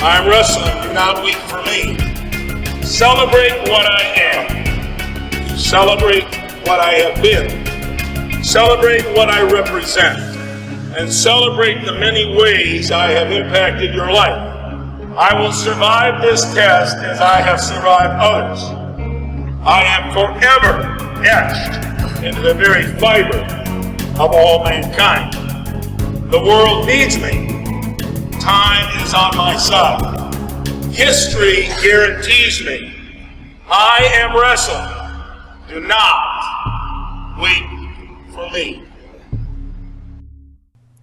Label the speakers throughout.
Speaker 1: I'm wrestling, do not weep for me. Celebrate what I am. Celebrate what I have been. Celebrate what I represent. And celebrate the many ways I have impacted your life. I will survive this test as I have survived others. I am forever etched into the very fiber of all mankind. The world needs me. Time is on my side. History guarantees me. I am wrestling. Do not wait for me.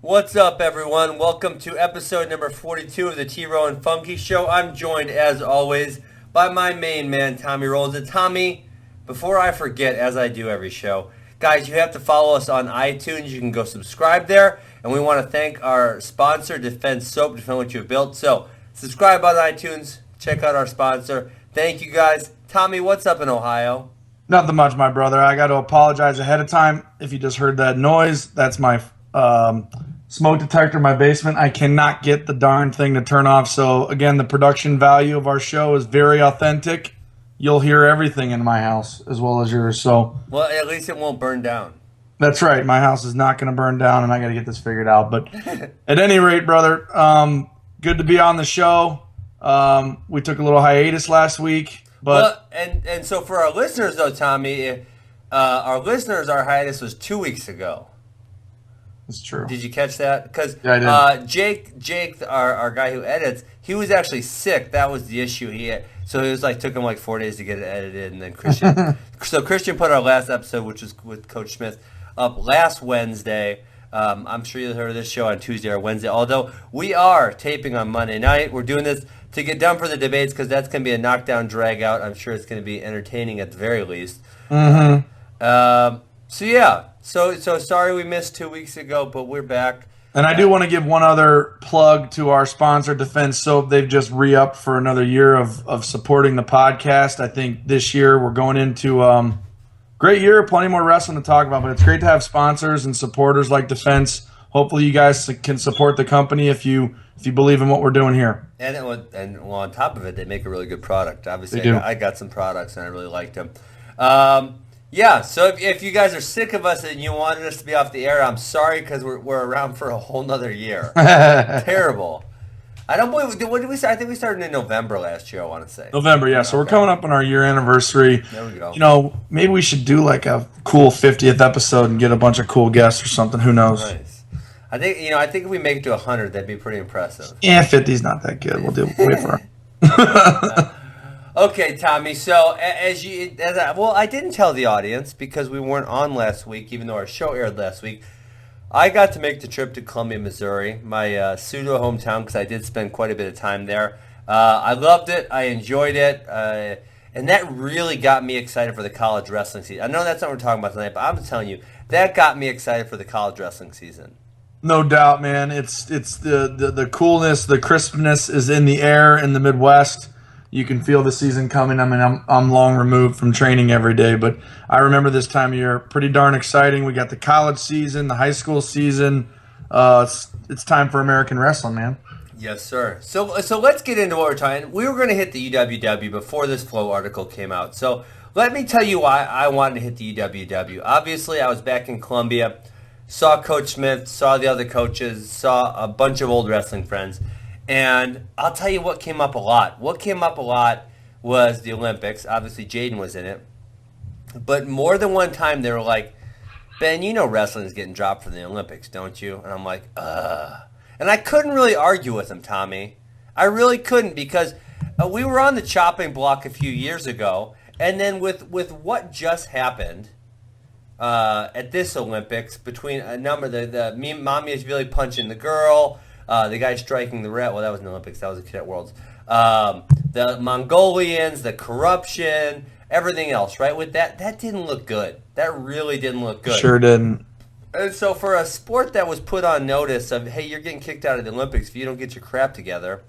Speaker 2: What's up, everyone? Welcome to episode number 42 of the T-Row and Funky Show. I'm joined, as always, by my main man, Tommy Rolls. And Tommy, before I forget, as I do every show, guys, you have to follow us on iTunes. You can go subscribe there. And we want to thank our sponsor, Defense Soap, Defend What You've Built. So, subscribe on iTunes. Check out our sponsor. Thank you, guys. Tommy, what's up in Ohio?
Speaker 3: Nothing much, my brother. I got to apologize ahead of time. If you just heard that noise, that's my smoke detector in my basement. I cannot get the darn thing to turn off. So, again, the production value of our show is very authentic. You'll hear everything in my house as well as yours. So,
Speaker 2: well, at least it won't burn down.
Speaker 3: That's right. My house is not going to burn down, and I got to get this figured out. But at any rate, brother, good to be on the show. We took a little hiatus last week. But
Speaker 2: and so for our listeners, though, Tommy, our hiatus was 2 weeks ago.
Speaker 3: That's true.
Speaker 2: Did you catch that? Because
Speaker 3: yeah,
Speaker 2: Jake, our guy who edits, he was actually sick. That was the issue. So it was took him 4 days to get it edited, and then Christian put our last episode, which was with Coach Smith, up last Wednesday. I'm sure you heard of this show on Tuesday or Wednesday. Although we are taping on Monday night, we're doing this to get done for the debates because that's going to be a knockdown drag out. I'm sure it's going to be entertaining at the very least.
Speaker 3: Mm-hmm.
Speaker 2: So sorry we missed 2 weeks ago, but we're back.
Speaker 3: And I do want to give one other plug to our sponsor, Defense Soap. They've just re-upped for another year of supporting the podcast. I think this year we're going into great year, plenty more wrestling to talk about, but it's great to have sponsors and supporters like Defense. Hopefully you guys can support the company if you believe in what we're doing here.
Speaker 2: And on top of it, they make a really good product. Obviously,
Speaker 3: They do.
Speaker 2: I got some products and I really liked them. So if you guys are sick of us and you wanted us to be off the air, I'm sorry because we're around for a whole nother year. Terrible. I don't believe. What did we start? I think we started in November last year. I want to say
Speaker 3: November, yeah. So we're coming up on our year anniversary.
Speaker 2: There we go.
Speaker 3: Maybe we should do a cool 50th episode and get a bunch of cool guests or something. Who knows?
Speaker 2: Nice. I think if we make it to 100, that'd be pretty impressive.
Speaker 3: Yeah, 50's not that good. We'll wait for it.
Speaker 2: Okay, Tommy. So I didn't tell the audience because we weren't on last week, even though our show aired last week. I got to make the trip to Columbia, Missouri, my pseudo hometown, because I did spend quite a bit of time there. I loved it. I enjoyed it. And that really got me excited for the college wrestling season. I know that's not what we're talking about tonight, but I'm telling you, that got me excited for the college wrestling season.
Speaker 3: No doubt, man. It's the coolness, the crispness is in the air in the Midwest. You can feel the season coming. I mean, I'm long removed from training every day, but I remember this time of year pretty darn exciting. We got the college season, the high school season. It's time for American wrestling, man.
Speaker 2: Yes, sir. So let's get into what we're talking. We were going to hit the UWW before this Flow article came out. So let me tell you why I wanted to hit the UWW. Obviously, I was back in Columbia, saw Coach Smith, saw the other coaches, saw a bunch of old wrestling friends. And I'll tell you what came up a lot. What came up a lot was the Olympics. Obviously, Jaden was in it. But more than one time, they were like, Ben, you know wrestling is getting dropped from the Olympics, don't you? And I'm like, And I couldn't really argue with them, Tommy. I really couldn't because we were on the chopping block a few years ago. And then with what just happened at this Olympics, between a number, the Mamiashvili punching the girl, the guy striking the rat. Well, that was in the Olympics. That was the Cadet Worlds. The Mongolians, the corruption, everything else, right? With that didn't look good. That really didn't look good.
Speaker 3: Sure didn't.
Speaker 2: And so for a sport that was put on notice of, hey, you're getting kicked out of the Olympics if you don't get your crap together,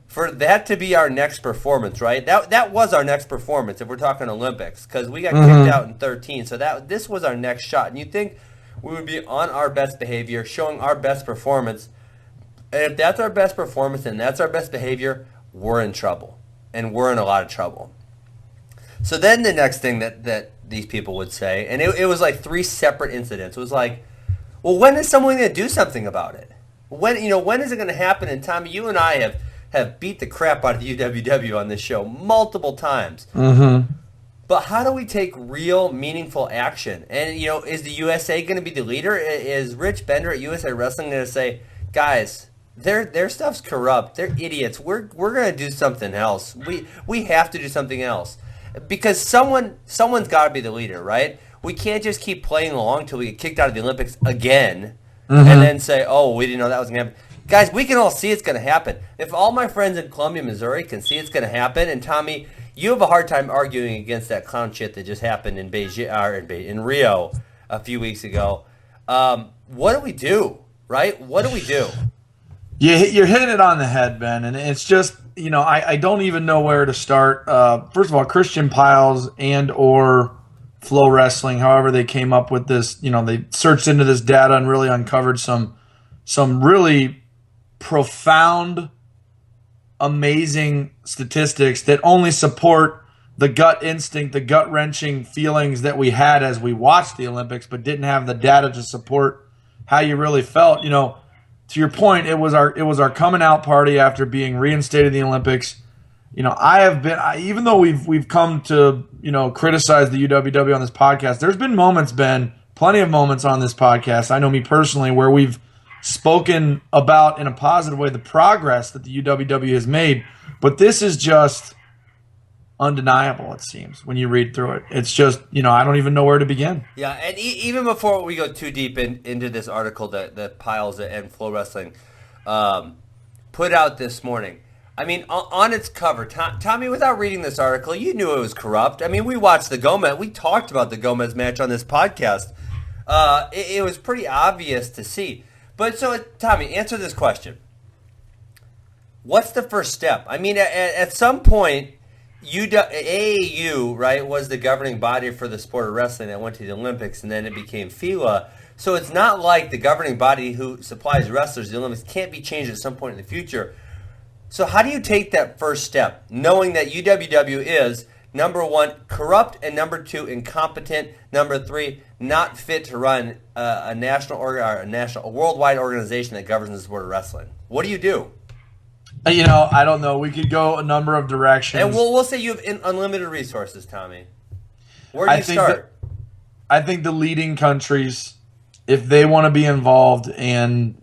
Speaker 2: for that to be our next performance, right? That was our next performance if we're talking Olympics, because we got kicked out in 2013. So this was our next shot. And you'd think we would be on our best behavior, showing our best performance. And if that's our best performance and that's our best behavior, we're in trouble. And we're in a lot of trouble. So then the next thing that these people would say, and it was like 3 separate incidents. It was like, well, when is someone going to do something about it? When is it going to happen? And Tommy, you and I have beat the crap out of the UWW on this show multiple times.
Speaker 3: Mm-hmm.
Speaker 2: But how do we take real, meaningful action? And, is the USA going to be the leader? Is Rich Bender at USA Wrestling going to say, guys, their stuff's corrupt. They're idiots. We're going to do something else. We have to do something else. Because someone's got to be the leader, right? We can't just keep playing along till we get kicked out of the Olympics again and then say, oh, we didn't know that was going to happen. Guys, we can all see it's going to happen. If all my friends in Columbia, Missouri can see it's going to happen, and Tommy, you have a hard time arguing against that clown shit that just happened in in Rio a few weeks ago. What do we do, right? What do we do?
Speaker 3: You're hitting it on the head, Ben, and it's just, I don't even know where to start. First of all, Christian Piles and or Flow Wrestling, however they came up with this, they searched into this data and really uncovered some really profound, amazing statistics that only support the gut instinct, the gut-wrenching feelings that we had as we watched the Olympics, but didn't have the data to support how you really felt. To your point, it was our coming out party after being reinstated in the Olympics. Even though we've come to criticize the UWW on this podcast, there's been moments, Ben, plenty of moments on this podcast. I know me personally where we've spoken about in a positive way the progress that the UWW has made, but this is just undeniable, it seems, when you read through it. It's just, I don't even know where to begin.
Speaker 2: Yeah, and even before we go too deep into this article that Piles and Flow Wrestling put out this morning, I mean, on its cover, Tommy, without reading this article, you knew it was corrupt. I mean, we watched we talked about the Gomez match on this podcast. It was pretty obvious to see. But so, Tommy, answer this question. What's the first step? I mean, at some point, AAU, right, was the governing body for the sport of wrestling that went to the Olympics, and then it became FILA. So it's not like the governing body who supplies wrestlers to the Olympics can't be changed at some point in the future. So how do you take that first step, knowing that UWW is, number 1, corrupt, and number 2, incompetent, number 3, not fit to run a worldwide organization that governs the sport of wrestling? What do you do?
Speaker 3: I don't know. We could go a number of directions.
Speaker 2: And we'll say you have unlimited resources, Tommy. Where do you start?
Speaker 3: I think the leading countries, if they want to be involved in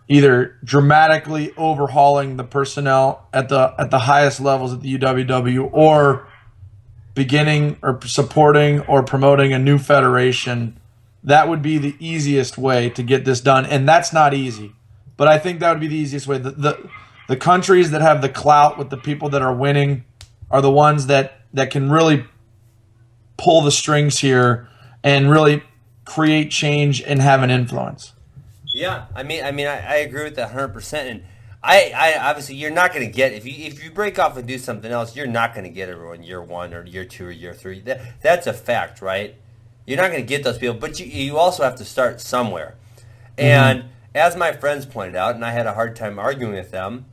Speaker 3: either dramatically overhauling the personnel at the highest levels at the UWW, or beginning or supporting or promoting a new federation, that would be the easiest way to get this done. And that's not easy, but I think that would be the easiest way. The countries that have the clout with the people that are winning are the ones that can really pull the strings here and really create change and have an influence.
Speaker 2: Yeah, I mean, I agree with that 100%. And I obviously, you're not going to get, if you break off and do something else, you're not going to get everyone year 1 or year 2 or year 3. That's a fact, right? You're not going to get those people, but you also have to start somewhere. And as my friends pointed out, and I had a hard time arguing with them,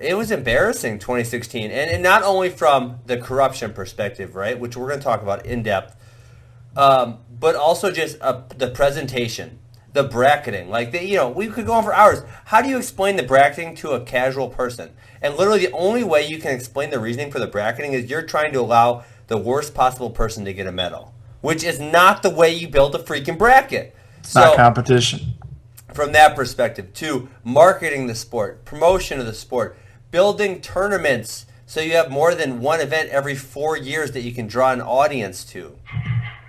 Speaker 2: it was embarrassing 2016, and not only from the corruption perspective, right, which we're going to talk about in depth, but also just the presentation, the bracketing. Like, we could go on for hours. How do you explain the bracketing to a casual person? And literally the only way you can explain the reasoning for the bracketing is you're trying to allow the worst possible person to get a medal, which is not the way you build a freaking bracket.
Speaker 3: It's not competition.
Speaker 2: From that perspective, to marketing the sport, promotion of the sport, building tournaments so you have more than one event every 4 years that you can draw an audience to,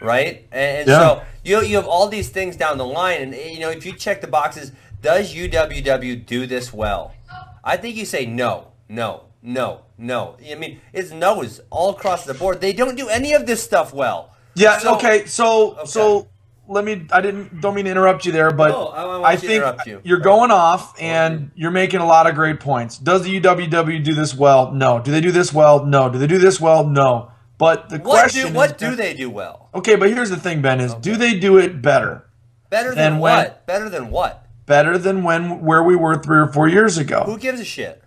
Speaker 2: right? And so you have all these things down the line, and if you check the boxes, does UWW do this well? I think you say no. I mean, it's no's all across the board. They don't do any of this stuff well.
Speaker 3: Yeah. So let me. Don't mean to interrupt you there, but I think you're going off and you're making a lot of great points. Does the UWW do this well? No. Do they do this well? No. Do they do this well? No. But the question
Speaker 2: what do they do well?
Speaker 3: Okay, but here's the thing, Ben, is do they do it better?
Speaker 2: Better than what? Better than what?
Speaker 3: better than where we were 3 or 4 years ago.
Speaker 2: Who gives a shit?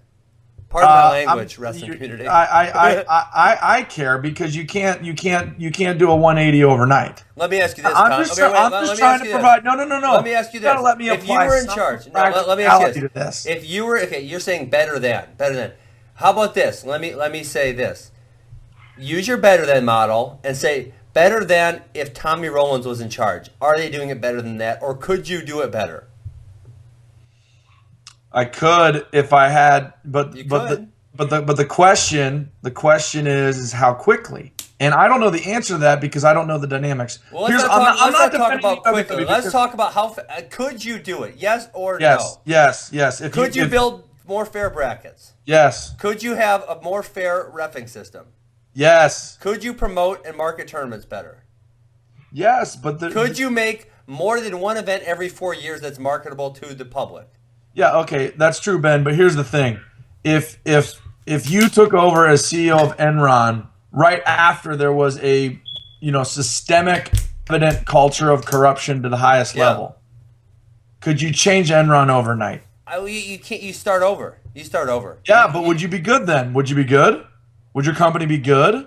Speaker 2: Pardon my language, wrestling community.
Speaker 3: I care because you can't do a 180 overnight.
Speaker 2: Let me ask you this.
Speaker 3: I'm just trying to provide. No.
Speaker 2: Let me ask you this.
Speaker 3: You gotta let me
Speaker 2: if you
Speaker 3: apply
Speaker 2: were in
Speaker 3: some
Speaker 2: charge, let me ask you
Speaker 3: this.
Speaker 2: If you were you're saying better than. How about this? Let me say this. Use your better than model and say better than if Tommy Rowlands was in charge. Are they doing it better than that, or could you do it better?
Speaker 3: I could if I had, but
Speaker 2: You
Speaker 3: but
Speaker 2: could.
Speaker 3: the question is how quickly, and I don't know the answer to that because I don't know the dynamics.
Speaker 2: Well, let's not talk about quickly. Let's talk about how could you do it? Yes or no?
Speaker 3: Yes.
Speaker 2: Could you build more fair brackets?
Speaker 3: Yes.
Speaker 2: Could you have a more fair reffing system?
Speaker 3: Yes.
Speaker 2: Could you promote and market tournaments better?
Speaker 3: Yes, but
Speaker 2: could you make more than one event every 4 years that's marketable to the public?
Speaker 3: Yeah, okay, that's true, Ben. But here's the thing: if you took over as CEO of Enron right after there was a systemic, evident culture of corruption to the highest level, could you change Enron overnight?
Speaker 2: You can't. You start over.
Speaker 3: Yeah, but would you be good then? Would you be good? Would your company be good?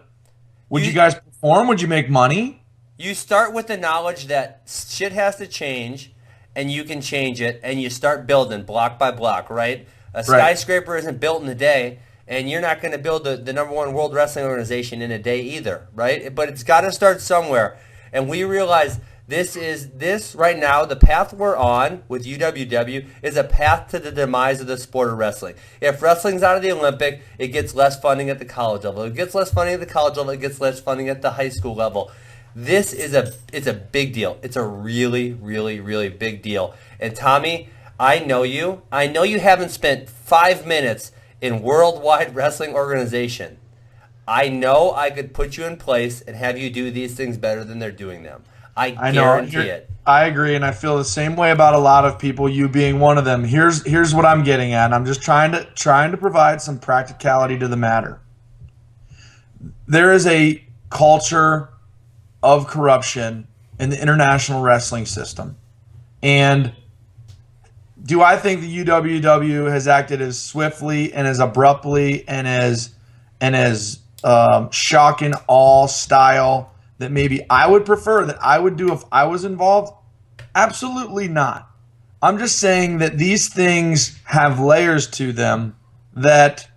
Speaker 3: Would you guys perform? Would you make money?
Speaker 2: You start with the knowledge that shit has to change, and you can change it, and you start building block by block, right? A skyscraper isn't built in a day, and you're not going to build the number one world wrestling organization in a day either, right? But it's got to start somewhere, and we realize this right now, the path we're on with UWW is a path to the demise of the sport of wrestling. If wrestling's out of the Olympic, it gets less funding at the college level. It gets less funding at the college level. It gets less funding at the high school level. It's a big deal. It's a really, really, really big deal. And Tommy, I know you. I know you haven't spent 5 minutes in Worldwide Wrestling Organization. I know I could put you in place and have you do these things better than they're doing them. I guarantee it.
Speaker 3: I agree, and I feel the same way about a lot of people, you being one of them. Here's what I'm getting at. I'm just trying to provide some practicality to the matter. There is a culture of corruption in the international wrestling system. And do I think the UWW has acted as swiftly and as abruptly and as shock and awe style that maybe I would prefer, that I would do if I was involved? Absolutely not. I'm just saying that these things have layers to them that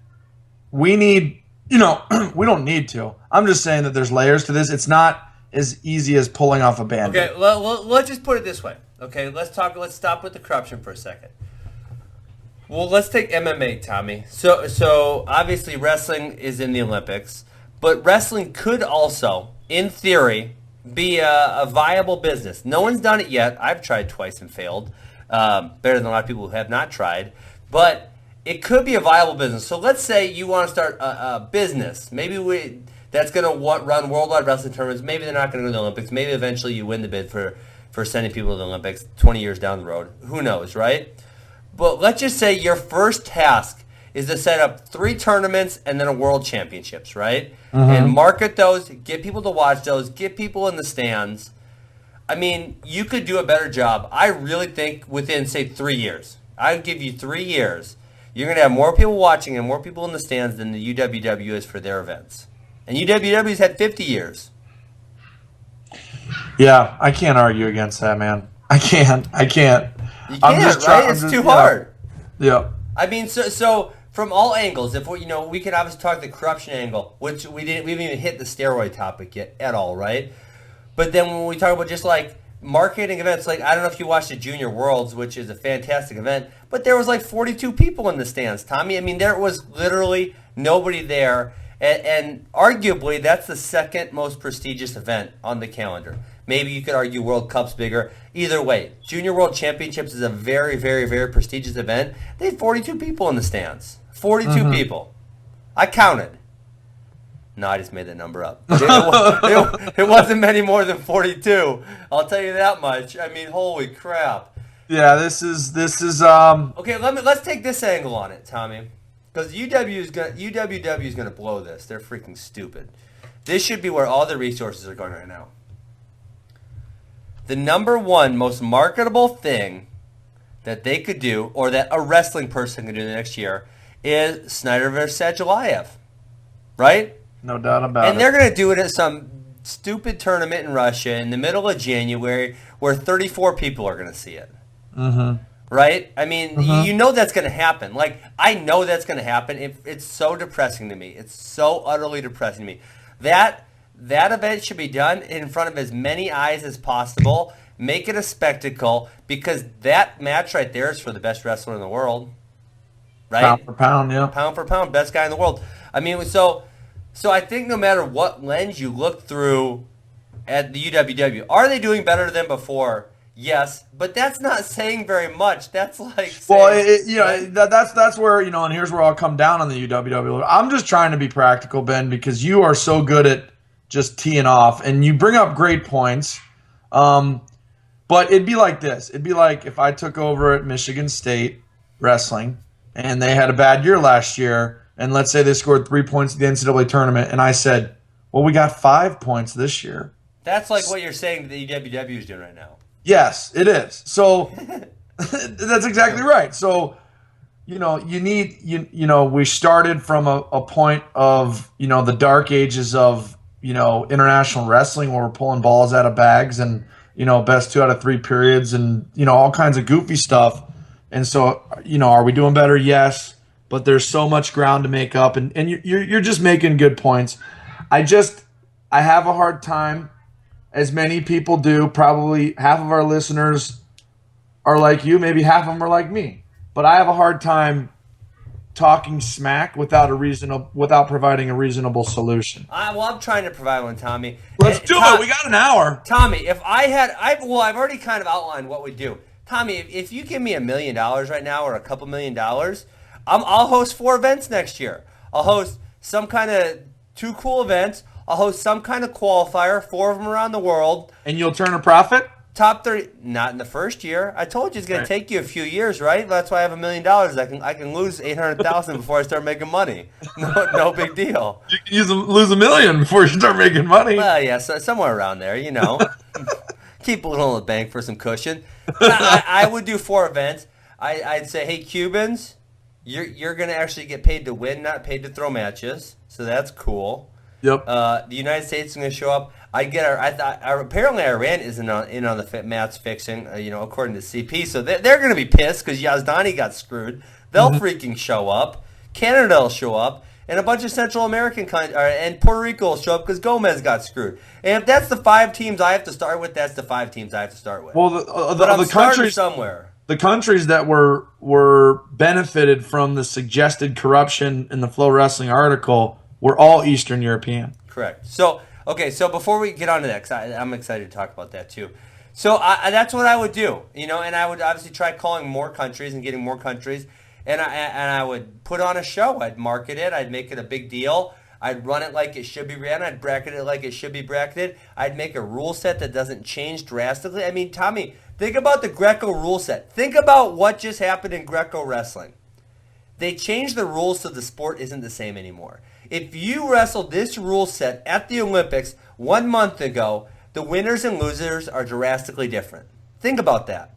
Speaker 3: we need, we don't need to. I'm just saying that there's layers to this. It's not as easy as pulling off a Band-Aid.
Speaker 2: Okay, let's just put it this way. Okay, let's stop with the corruption for a second. Well, let's take MMA, Tommy. So obviously wrestling is in the Olympics, but wrestling could also, in theory, be a viable business. No one's done it yet. I've tried twice and failed. Better than a lot of people who have not tried. But it could be a viable business. So let's say you want to start a business. Maybe that's going to run worldwide wrestling tournaments. Maybe they're not going to go to the Olympics. Maybe eventually you win the bid for sending people to the Olympics 20 years down the road. Who knows, right? But let's just say your first task is to set up 3 tournaments and then a world championships, right? Mm-hmm. And market those, get people to watch those, get people in the stands. I mean, you could do a better job. I really think within, say, 3 years. I would give you 3 years. You're going to have more people watching and more people in the stands than the UWW is for their events. And UWW's had 50 years.
Speaker 3: Yeah, I can't argue against that, man. I can't.
Speaker 2: You can't, right? It's too hard.
Speaker 3: Yeah.
Speaker 2: I mean, so from all angles, if we can obviously talk the corruption angle, which we haven't even hit the steroid topic yet at all, right? But then when we talk about just like marketing events, like I don't know if you watched the Junior Worlds, which is a fantastic event, but there was like 42 people in the stands, Tommy. I mean, there was literally nobody there, and arguably that's the second most prestigious event on the calendar. Maybe you could argue World Cup's bigger. Either way, Junior World Championships is a very, very, very prestigious event. They had 42 people in the stands. 42 people. I counted. No, I just made that number up. It wasn't many more than 42. I'll tell you that much. I mean, holy crap.
Speaker 3: Yeah, this is.
Speaker 2: Okay, let's take this angle on it, Tommy, because UWW is gonna blow this. They're freaking stupid. This should be where all the resources are going right now. The number one most marketable thing that they could do, or that a wrestling person could do next year, is Snyder versus Sadulayev, right?
Speaker 3: No doubt about it.
Speaker 2: And they're going to do it at some stupid tournament in Russia in the middle of January where 34 people are going to see it.
Speaker 3: Mm-hmm.
Speaker 2: Right? I mean, you know that's going to happen. Like, I know that's going to happen. It's so depressing to me. It's so utterly depressing to me. That event should be done in front of as many eyes as possible. Make it a spectacle, because that match right there is for the best wrestler in the world. Right?
Speaker 3: Pound for pound, yeah.
Speaker 2: Pound for pound, best guy in the world. I mean, so I think no matter what lens you look through at the UWW, are they doing better than before? Yes, but that's not saying very much. That's like saying,
Speaker 3: that's where, and here's where I'll come down on the UWW. I'm just trying to be practical, Ben, because you are so good at just teeing off, and you bring up great points. But it'd be like this. It'd be like if I took over at Michigan State Wrestling, and they had a bad year last year, and let's say they scored 3 points at the NCAA tournament, and I said, well, we got 5 points this year.
Speaker 2: That's like what you're saying the UWW is doing right now.
Speaker 3: Yes, it is. So that's exactly right. So, you need, we started from a point of, the dark ages of, international wrestling where we're pulling balls out of bags and, best 2 out of 3 periods and, all kinds of goofy stuff. And so, are we doing better? Yes. But there's so much ground to make up, and you're just making good points. I have a hard time, as many people do. Probably half of our listeners are like you, maybe half of them are like me. But I have a hard time talking smack without providing a reasonable solution.
Speaker 2: I'm trying to provide one, Tommy.
Speaker 3: Let's do it. We got an hour.
Speaker 2: Tommy, if I've already kind of outlined what we do. Tommy, if you give me $1 million right now, or a couple $1 million, I'll host 4 events next year. I'll host some kind of 2 cool events. I'll host some kind of qualifier, 4 of them around the world.
Speaker 3: And you'll turn a profit?
Speaker 2: Top 30, not in the first year. I told you it's going to take you a few years, right? That's why I have $1 million. I can lose $800,000 before I start making money. No big deal.
Speaker 3: You can lose $1 million before you start making money.
Speaker 2: Well, yeah, so somewhere around there, Keep a little in the bank for some cushion. I would do 4 events. I'd say, hey, Cubans, you're going to actually get paid to win, not paid to throw matches. So that's cool.
Speaker 3: Yep.
Speaker 2: The United States is going to show up. Apparently Iran isn't in on the match fixing, according to CP. So they're going to be pissed because Yazdani got screwed. They'll freaking show up. Canada will show up. And a bunch of Central American countries, and Puerto Rico will show up because Gomez got screwed. And if that's the 5 teams I have to start with, that's the 5 teams I have to start with.
Speaker 3: Well, the countries
Speaker 2: somewhere.
Speaker 3: The countries that were benefited from the suggested corruption in the Flow Wrestling article were all Eastern European.
Speaker 2: Correct. So before we get on to that, 'cause I'm excited to talk about that too. So that's what I would do, and I would obviously try calling more countries and getting more countries, and I would put on a show. I'd market it. I'd make it a big deal. I'd run it like it should be ran. I'd bracket it like it should be bracketed. I'd make a rule set that doesn't change drastically. I mean, Tommy, think about the Greco rule set. Think about what just happened in Greco wrestling. They changed the rules so the sport isn't the same anymore. If you wrestled this rule set at the Olympics 1 month ago, the winners and losers are drastically different. Think about that.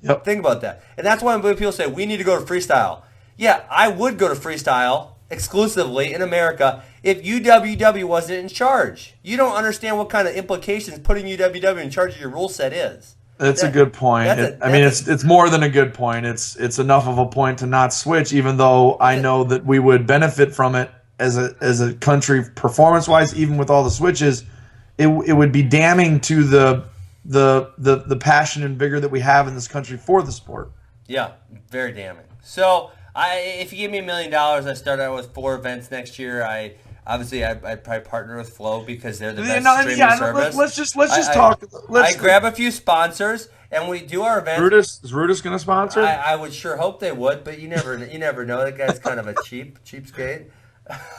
Speaker 3: Yep.
Speaker 2: Think about that. And that's why when people say, we need to go to freestyle. Yeah, I would go to freestyle exclusively in America if UWW wasn't in charge. You don't understand what kind of implications putting UWW in charge of your rule set is.
Speaker 3: That's a good point. It's more than a good point. It's enough of a point to not switch, even though I know that we would benefit from it as a country performance-wise, even with all the switches. It would be damning to the passion and vigor that we have in this country for the sport.
Speaker 2: Yeah, very damning. So if you give me $1 million, I start out with 4 events next year. I'd probably partner with Flow because they're the best streaming service.
Speaker 3: Let's just talk.
Speaker 2: I grab a few sponsors and we do our events.
Speaker 3: Is Rudis going to sponsor?
Speaker 2: I would sure hope they would, but you never know. That guy's kind of a cheapskate.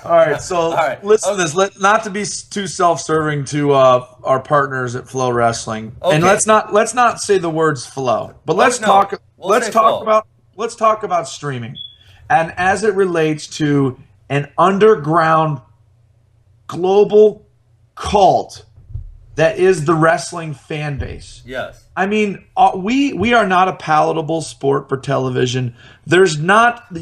Speaker 3: All right, so listen to this. Not to be too self-serving to our partners at Flow Wrestling, okay. And let's not say the words flow, but let's talk about streaming, and as it relates to an underground global cult that is the wrestling fan base.
Speaker 2: Yes.
Speaker 3: I mean, we are not a palatable sport for television. There's not,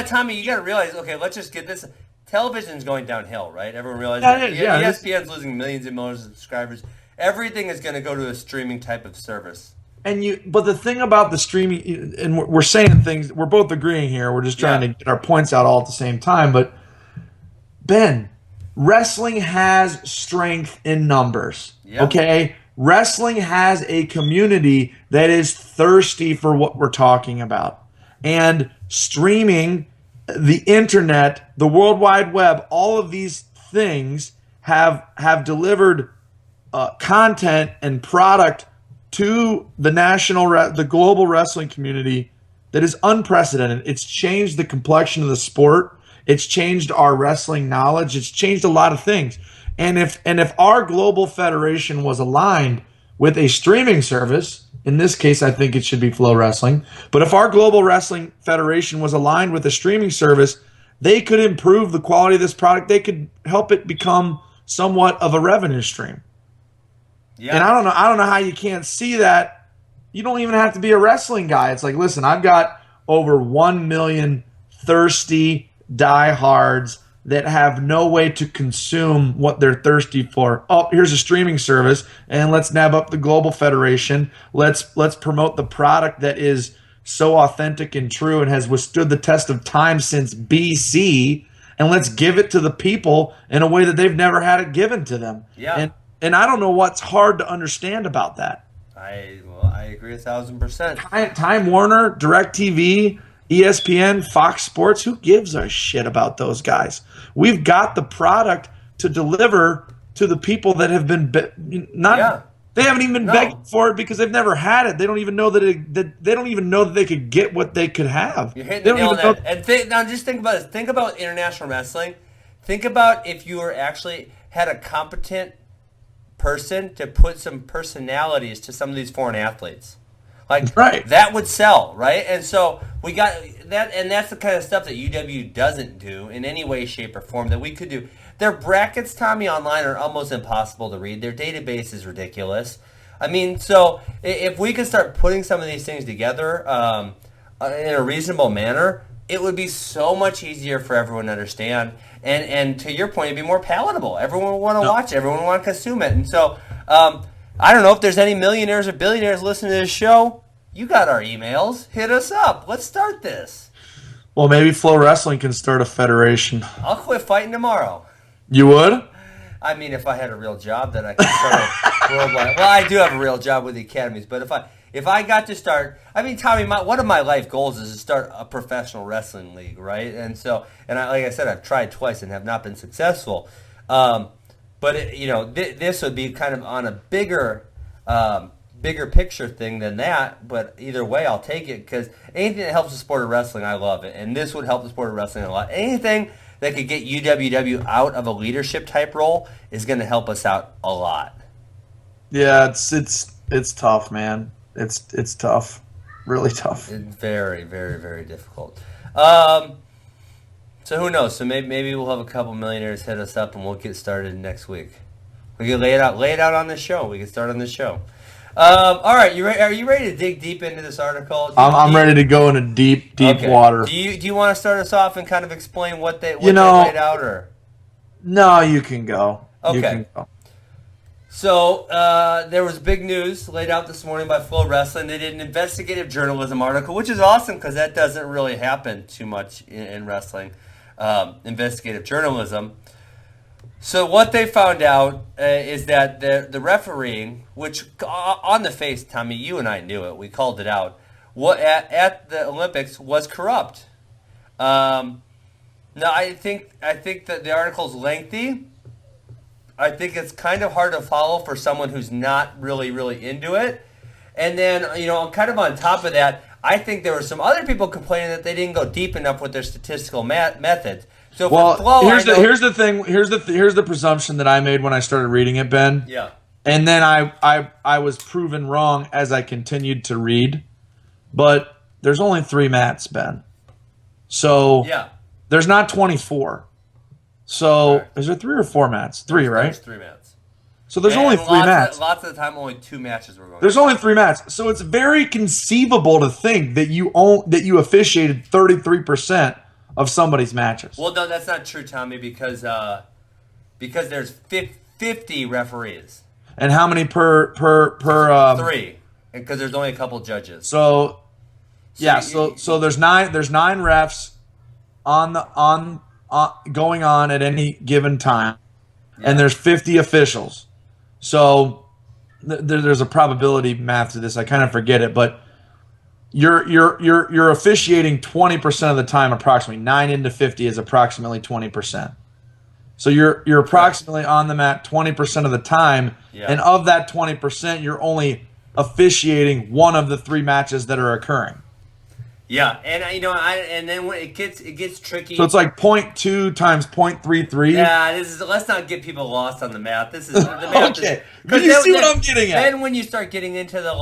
Speaker 2: Tommy, you got to realize. Okay, let's just get this. Television's going downhill, right? Everyone realizes. ESPN's losing millions and millions of subscribers. Everything is going to go to a streaming type of service.
Speaker 3: But the thing about the streaming, and we're saying things, we're both agreeing here. We're just trying to get our points out all at the same time. But Ben, wrestling has strength in numbers. Yep. Okay, wrestling has a community that is thirsty for what we're talking about, and streaming, the internet, the World Wide Web, all of these things have delivered content and product to the global wrestling community that is unprecedented. It's changed the complexion of the sport. It's changed our wrestling knowledge. It's changed a lot of things. And if our global federation was aligned with a streaming service, in this case, I think it should be Flow Wrestling. But if our global wrestling federation was aligned with a streaming service, they could improve the quality of this product. They could help it become somewhat of a revenue stream. Yeah. And I don't know how you can't see that. You don't even have to be a wrestling guy. It's like, listen, I've got over 1 million thirsty diehards that have no way to consume what they're thirsty for. Oh, here's a streaming service, and let's nab up the global federation. Let's promote the product that is so authentic and true and has withstood the test of time since BC, and let's give it to the people in a way that they've never had it given to them.
Speaker 2: Yeah.
Speaker 3: And I don't know what's hard to understand about that.
Speaker 2: I agree 1,000%.
Speaker 3: Time Warner, DirecTV, ESPN, Fox Sports, who gives a shit about those guys? We've got the product to deliver to the people that have been they haven't even been begging for it because they've never had it. They don't even know that they don't even know that they could get what they could have.
Speaker 2: You're hitting the nail on that. And now just think about this. Think about international wrestling. Think about if you were actually had a competent person to put some personalities to some of these foreign athletes. Like, that would sell, right? And so we got that, and that's the kind of stuff that UW doesn't do in any way, shape, or form that we could do. Their brackets, Tommy, online are almost impossible to read. Their database is ridiculous. I mean, so if we could start putting some of these things together in a reasonable manner, it would be so much easier for everyone to understand. And to your point, it'd be more palatable. Everyone would want to watch it. Everyone would want to consume it. And so I don't know if there's any millionaires or billionaires listening to this show. You got our emails. Hit us up. Let's start this.
Speaker 3: Well, maybe Flow Wrestling can start a federation.
Speaker 2: I'll quit fighting tomorrow.
Speaker 3: You would?
Speaker 2: I mean, if I had a real job that I could start a worldwide. Well, I do have a real job with the academies, but if I got to start, I mean, Tommy, one of my life goals is to start a professional wrestling league, right? And so, like I said, I've tried twice and have not been successful. But this would be kind of on a bigger picture thing than that. But either way, I'll take it because anything that helps the sport of wrestling, I love it, and this would help the sport of wrestling a lot. Anything that could get UWW out of a leadership type role is going to help us out a lot.
Speaker 3: Yeah, it's tough, man. It's tough, really tough.
Speaker 2: It's very, very, very difficult. So who knows? So maybe we'll have a couple millionaires hit us up, and we'll get started next week. We can lay it out on the show. We can start on the show. All right, are you ready to dig deep into this article?
Speaker 3: I'm ready to go into deep water.
Speaker 2: Do you want to start us off and kind of explain what they laid out, or?
Speaker 3: No, you can go.
Speaker 2: Okay.
Speaker 3: You can go.
Speaker 2: So there was big news laid out this morning by Flow Wrestling. They did an investigative journalism article, which is awesome because that doesn't really happen too much in wrestling, investigative journalism. So what they found out is that the refereeing, which on the face, Tommy, you and I knew it. We called it out. At the Olympics was corrupt. Now I think that the article's lengthy. I think it's kind of hard to follow for someone who's not really, really into it. And then, kind of on top of that, I think there were some other people complaining that they didn't go deep enough with their statistical methods. So Flow,
Speaker 3: here's the thing. Here's the presumption that I made when I started reading it, Ben.
Speaker 2: Yeah.
Speaker 3: And then I was proven wrong as I continued to read. But there's only 3 mats, Ben. So there's not 24. So is there 3 or 4 mats? 3, right?
Speaker 2: There's 3 mats.
Speaker 3: So there's only 3 matches.
Speaker 2: Lots of the time, only 2 matches were going.
Speaker 3: There's only 3 matches. So it's very conceivable to think that you officiated 33% of somebody's matches.
Speaker 2: Well, no, that's not true, Tommy, because there's 50 referees.
Speaker 3: And how many per
Speaker 2: 3, because there's only a couple judges.
Speaker 3: So there's 9 refs on going on at any given time. Yeah. And there's 50 officials. So there's a probability math to this. I kind of forget it, but you're officiating 20% of the time approximately. 9 into 50 is approximately 20%. So you're approximately on the mat 20% of the time, and of that 20%, you're only officiating one of the 3 matches that are occurring.
Speaker 2: Yeah, and and then when it gets tricky.
Speaker 3: So it's like 0.2 times 0.33.
Speaker 2: Yeah, let's not get people lost on the math. This is the math.
Speaker 3: Okay, you see what I'm getting at.
Speaker 2: Then when you start getting into the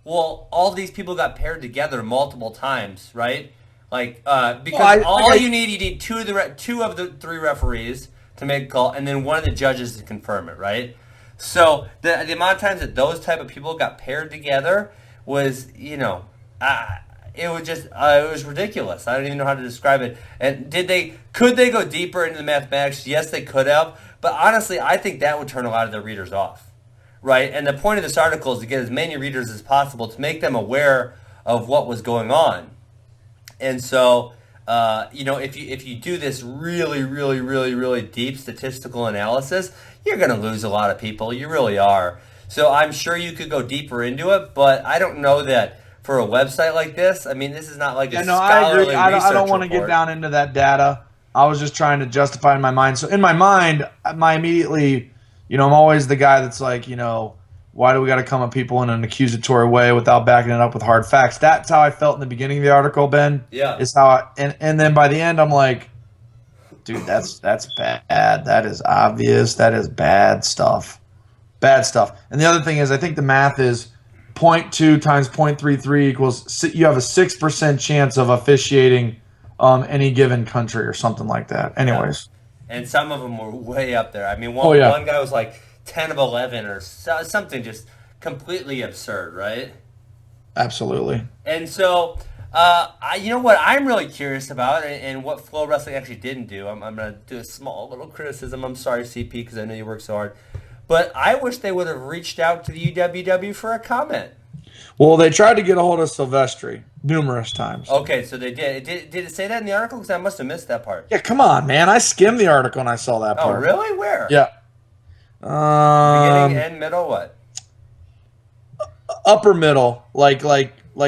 Speaker 2: all these people got paired together multiple times, right? Because you need 2 of the 3 referees to make a call, and then one of the judges to confirm it, right? So the amount of times that those type of people got paired together was, it was ridiculous. I don't even know how to describe it. And could they go deeper into the mathematics? Yes, they could have. But honestly, I think that would turn a lot of their readers off, right? And the point of this article is to get as many readers as possible to make them aware of what was going on. And so, if you do this really, really, really, really deep statistical analysis, you're going to lose a lot of people. You really are. So I'm sure you could go deeper into it, but I don't know that for a website like this. I mean, this is not like scholarly
Speaker 3: I agree. I don't want to
Speaker 2: report.
Speaker 3: get down into that data. I was just trying to justify in my mind. So in my mind, my immediately, I'm always the guy that's like, why do we got to come at people in an accusatory way without backing it up with hard facts? That's how I felt in the beginning of the article, Ben.
Speaker 2: Yeah.
Speaker 3: Is how and then by the end, I'm like, dude, that's bad. That is obvious. That is bad stuff. Bad stuff. And the other thing is, I think the math is 0.2 times 0.33 equals, you have a 6% chance of officiating any given country or something like that. Anyways.
Speaker 2: Yeah. And some of them were way up there. I mean, one guy was like 10 of 11 or something just completely absurd, right?
Speaker 3: Absolutely.
Speaker 2: And so, what I'm really curious about and what Flow Wrestling actually didn't do, I'm going to do a small little criticism. I'm sorry, CP, because I know you work so hard. But I wish they would have reached out to the UWW for a comment.
Speaker 3: Well, they tried to get a hold of Silvestri numerous times. Okay,
Speaker 2: so they did. Did it say that in the article? Because I must have missed that part.
Speaker 3: Yeah, come on, man. I skimmed the article and I saw that part.
Speaker 2: Oh, really? Where?
Speaker 3: Yeah.
Speaker 2: Beginning, end, middle, what?
Speaker 3: Upper middle, like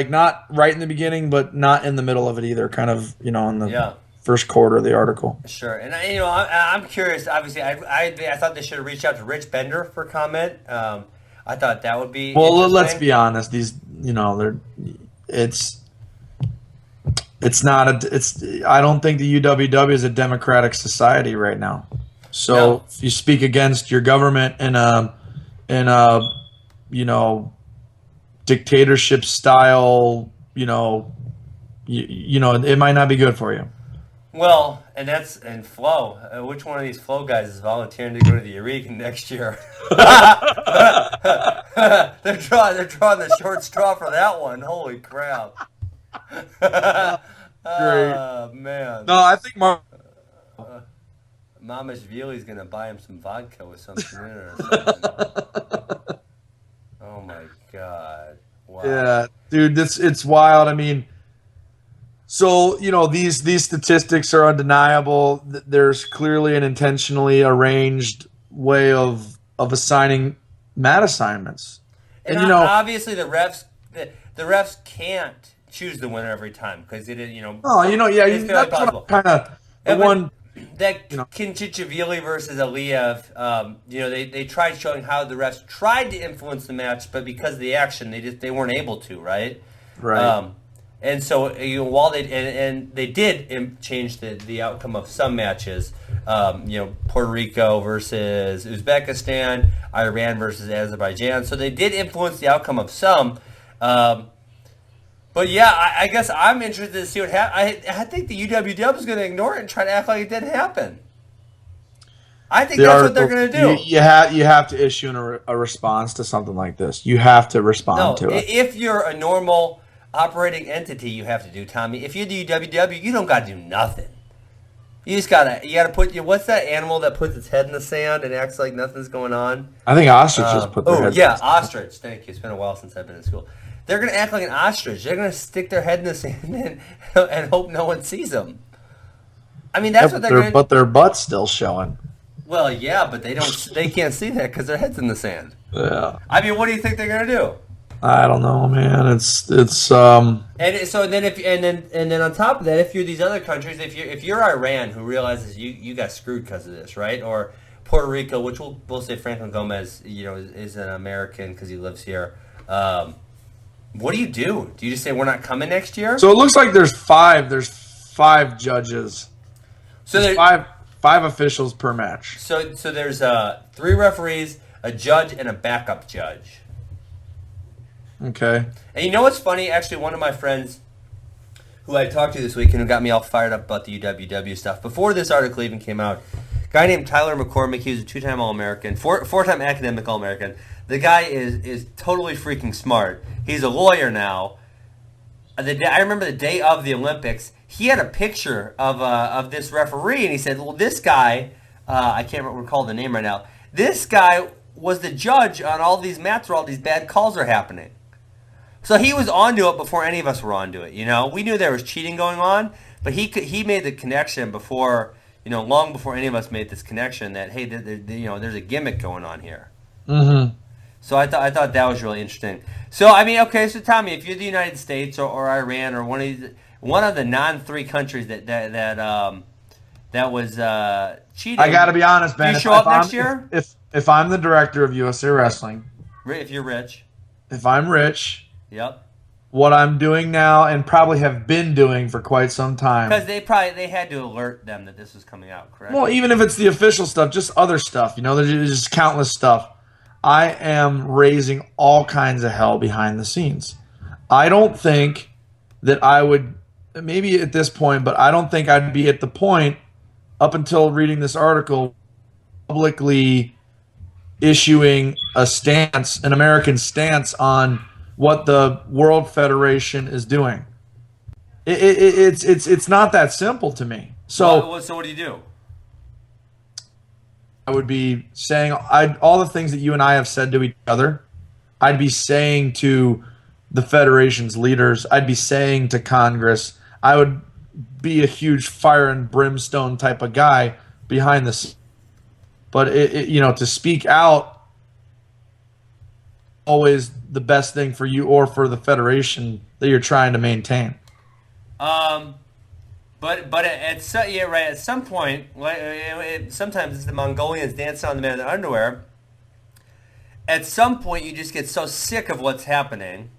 Speaker 3: not right in the beginning, but not in the middle of it either. Kind of, in the first quarter of the article.
Speaker 2: Sure, and I'm curious. Obviously, I thought they should have reached out to Rich Bender for comment. I thought that would be
Speaker 3: let's be honest. These, I don't think the UWW is a democratic society right now. So if you speak against your government in a dictatorship style, it might not be good for you.
Speaker 2: Well, and Flo. Which one of these Flo guys is volunteering to go to the Eureka next year? They're drawing the short straw for that one. Holy crap!
Speaker 3: Great,
Speaker 2: man.
Speaker 3: No, I think
Speaker 2: Mama Shvili's gonna buy him some vodka with something in it or something. Oh my god! Wow.
Speaker 3: Yeah, dude, it's wild. I mean. So, these statistics are undeniable. There's clearly an intentionally arranged way of assigning mat assignments.
Speaker 2: And obviously the refs can't choose the winner every time because they didn't,
Speaker 3: that's what kind of the one
Speaker 2: that Kinchichavili versus Aliyev, they tried showing how the refs tried to influence the match, but because of the action, they weren't able to, right?
Speaker 3: Right.
Speaker 2: And so while they did change the outcome of some matches, Puerto Rico versus Uzbekistan, Iran versus Azerbaijan. So they did influence the outcome of some. But yeah, I guess I'm interested to see what happens. I think the UWW is going to ignore it and try to act like it didn't happen. I think that's what they're going to do.
Speaker 3: You have to issue a response to something like this. You have to respond to it.
Speaker 2: If you're a normal operating entity, you have to do, Tommy. If you do WW, you don't got to do nothing. You gotta put what's that animal that puts its head in the sand and acts like nothing's going on?
Speaker 3: I think ostriches put their head.
Speaker 2: Yeah, ostrich. Thank you. It's been a while since I've been in school. They're gonna act like an ostrich. They're gonna stick their head in the sand and hope no one sees them. I mean, that's what they're gonna.
Speaker 3: But their butt's still showing.
Speaker 2: Well, yeah, but they don't. They can't see that because their head's in the sand.
Speaker 3: Yeah.
Speaker 2: I mean, what do you think they're gonna do?
Speaker 3: I don't know, man. It's
Speaker 2: And then on top of that, if you're these other countries, if you're Iran who realizes you got screwed because of this, right? Or Puerto Rico, which we'll say Franklin Gomez, is an American because he lives here. What do? Do you just say we're not coming next year?
Speaker 3: So it looks like there's five judges.
Speaker 2: So there's
Speaker 3: five officials per match.
Speaker 2: So there's 3 referees, a judge, and a backup judge.
Speaker 3: Okay.
Speaker 2: And you know what's funny? Actually, one of my friends who I talked to this week and who got me all fired up about the UWW stuff, before this article even came out, a guy named Tyler McCormick, he was a 2-time All-American, 4-time academic All-American. The guy is totally freaking smart. He's a lawyer now. I remember the day of the Olympics, he had a picture of this referee, and he said, well, this guy, I can't recall the name right now, this guy was the judge on all these mats where all these bad calls are happening. So he was onto it before any of us were onto it. We knew there was cheating going on, but he made the connection before, long before any of us made this connection that hey, there's a gimmick going on here.
Speaker 3: Mm-hmm.
Speaker 2: So I thought that was really interesting. So I mean, okay, so Tommy, if you're the United States or Iran or one of the non-3 countries that was cheating,
Speaker 3: I got to be honest, Ben.
Speaker 2: Do you show up next year?
Speaker 3: If I'm the director of USA Wrestling,
Speaker 2: if you're rich,
Speaker 3: if I'm rich.
Speaker 2: Yep.
Speaker 3: What I'm doing now and probably have been doing for quite some time.
Speaker 2: Because they had to alert them that this was coming out, correct?
Speaker 3: Well, even if it's the official stuff, just other stuff. There's just countless stuff. I am raising all kinds of hell behind the scenes. I don't think that I would, maybe at this point, but I don't think I'd be at the point up until reading this article publicly issuing an American stance on what the World Federation is doing. It's not that simple to me. So
Speaker 2: what do you do?
Speaker 3: I would be saying all the things that you and I have said to each other. I'd be saying to the Federation's leaders. I'd be saying to Congress. I would be a huge fire and brimstone type of guy behind the scenes. But to speak out always the best thing for you or for the Federation that you're trying to maintain.
Speaker 2: But at some point, sometimes it's the Mongolians dancing on the man in their underwear. At some point, you just get so sick of what's happening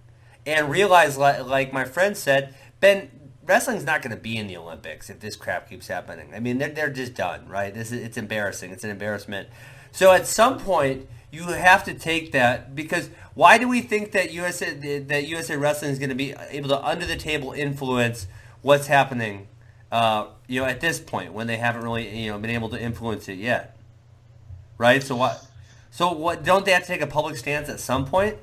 Speaker 2: and realize, like my friend said, Ben, wrestling's not going to be in the Olympics if this crap keeps happening. I mean, they're just done, right? It's embarrassing. It's an embarrassment. So at some point, you have to take that, because why do we think that USA Wrestling is going to be able to under the table influence what's happening? At this point when they haven't really been able to influence it yet, right? So what? Don't they have to take a public stance at some point?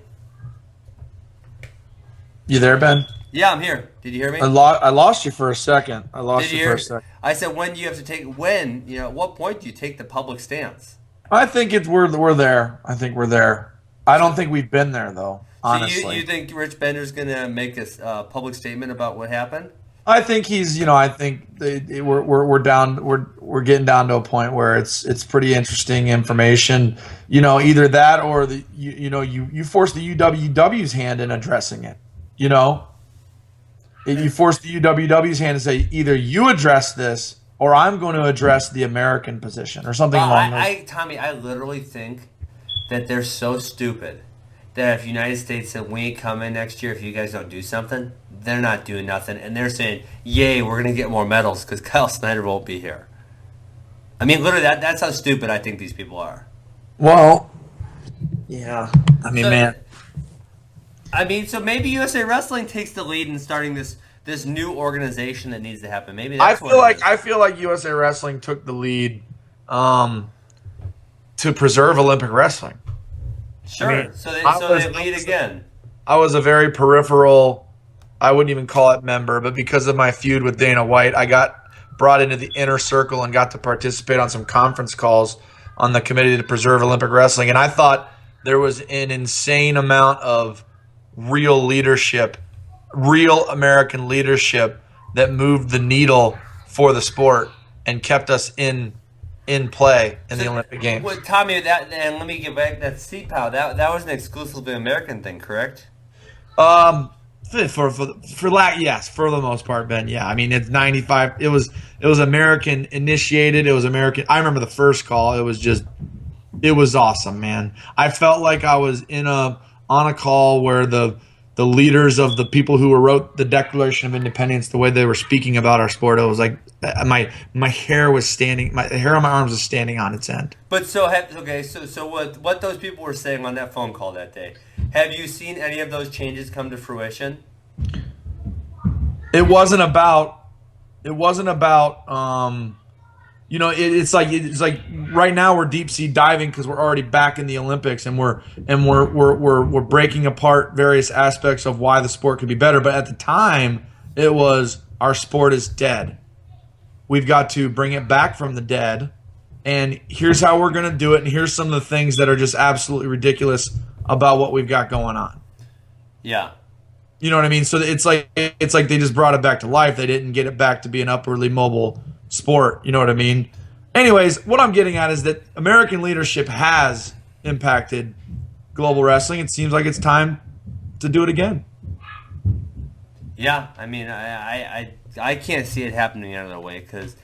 Speaker 3: You there, Ben?
Speaker 2: Yeah, I'm here. Did you hear me?
Speaker 3: I lost you for a second.
Speaker 2: I said, when do you have to take? At what point do you take the public stance?
Speaker 3: I think we're there. I think we're there. I don't think we've been there though. Honestly,
Speaker 2: so you think Rich Bender's going to make a public statement about what happened?
Speaker 3: I think he's. I think we're down. We're getting down to a point where it's pretty interesting information. Either that or you force the UWW's hand in addressing it. You force the UWW's hand to say either you address this or I'm going to address the American position or something along those.
Speaker 2: Tommy, I literally think that they're so stupid that if the United States said we ain't coming next year if you guys don't do something, they're not doing nothing, and they're saying, "Yay, we're gonna get more medals because Kyle Snyder won't be here." I mean, literally, that's how stupid I think these people are.
Speaker 3: Well, yeah. Man.
Speaker 2: So maybe USA Wrestling takes the lead in starting this new organization that needs to happen. Maybe
Speaker 3: I feel like USA Wrestling took the lead to preserve Olympic wrestling.
Speaker 2: Sure.
Speaker 3: I mean,
Speaker 2: so they lead again.
Speaker 3: I was a very peripheral, I wouldn't even call it member, but because of my feud with Dana White, I got brought into the inner circle and got to participate on some conference calls on the Committee to Preserve Olympic Wrestling. And I thought there was an insane amount of real leadership, real American leadership that moved the needle for the sport and kept us in play in the Olympic Games.
Speaker 2: Well, Tommy, and let me get back that CPOW. That was an exclusively American thing, correct?
Speaker 3: Yes, for the most part, Ben. Yeah, I mean it's 95. It was American initiated. It was American. I remember the first call. It was awesome, man. I felt like I was on a call where the leaders of the people who wrote the Declaration of Independence, the way they were speaking about our sport, it was like my hair was standing, my hair on my arms was standing on its end.
Speaker 2: But so what those people were saying on that phone call that day, have you seen any of those changes come to fruition?
Speaker 3: It wasn't about it's like right now we're deep sea diving because we're already back in the Olympics and we're breaking apart various aspects of why the sport could be better. But at the time, it was our sport is dead. We've got to bring it back from the dead, and here's how we're going to do it. And here's some of the things that are just absolutely ridiculous about what we've got going on.
Speaker 2: Yeah.
Speaker 3: You know what I mean? So it's like they just brought it back to life. They didn't get it back to be an upwardly mobile sport. You know what I mean? Anyways, what I'm getting at is that American leadership has impacted global wrestling. It seems like it's time to do it again.
Speaker 2: Yeah, I mean, I can't see it happening any other way because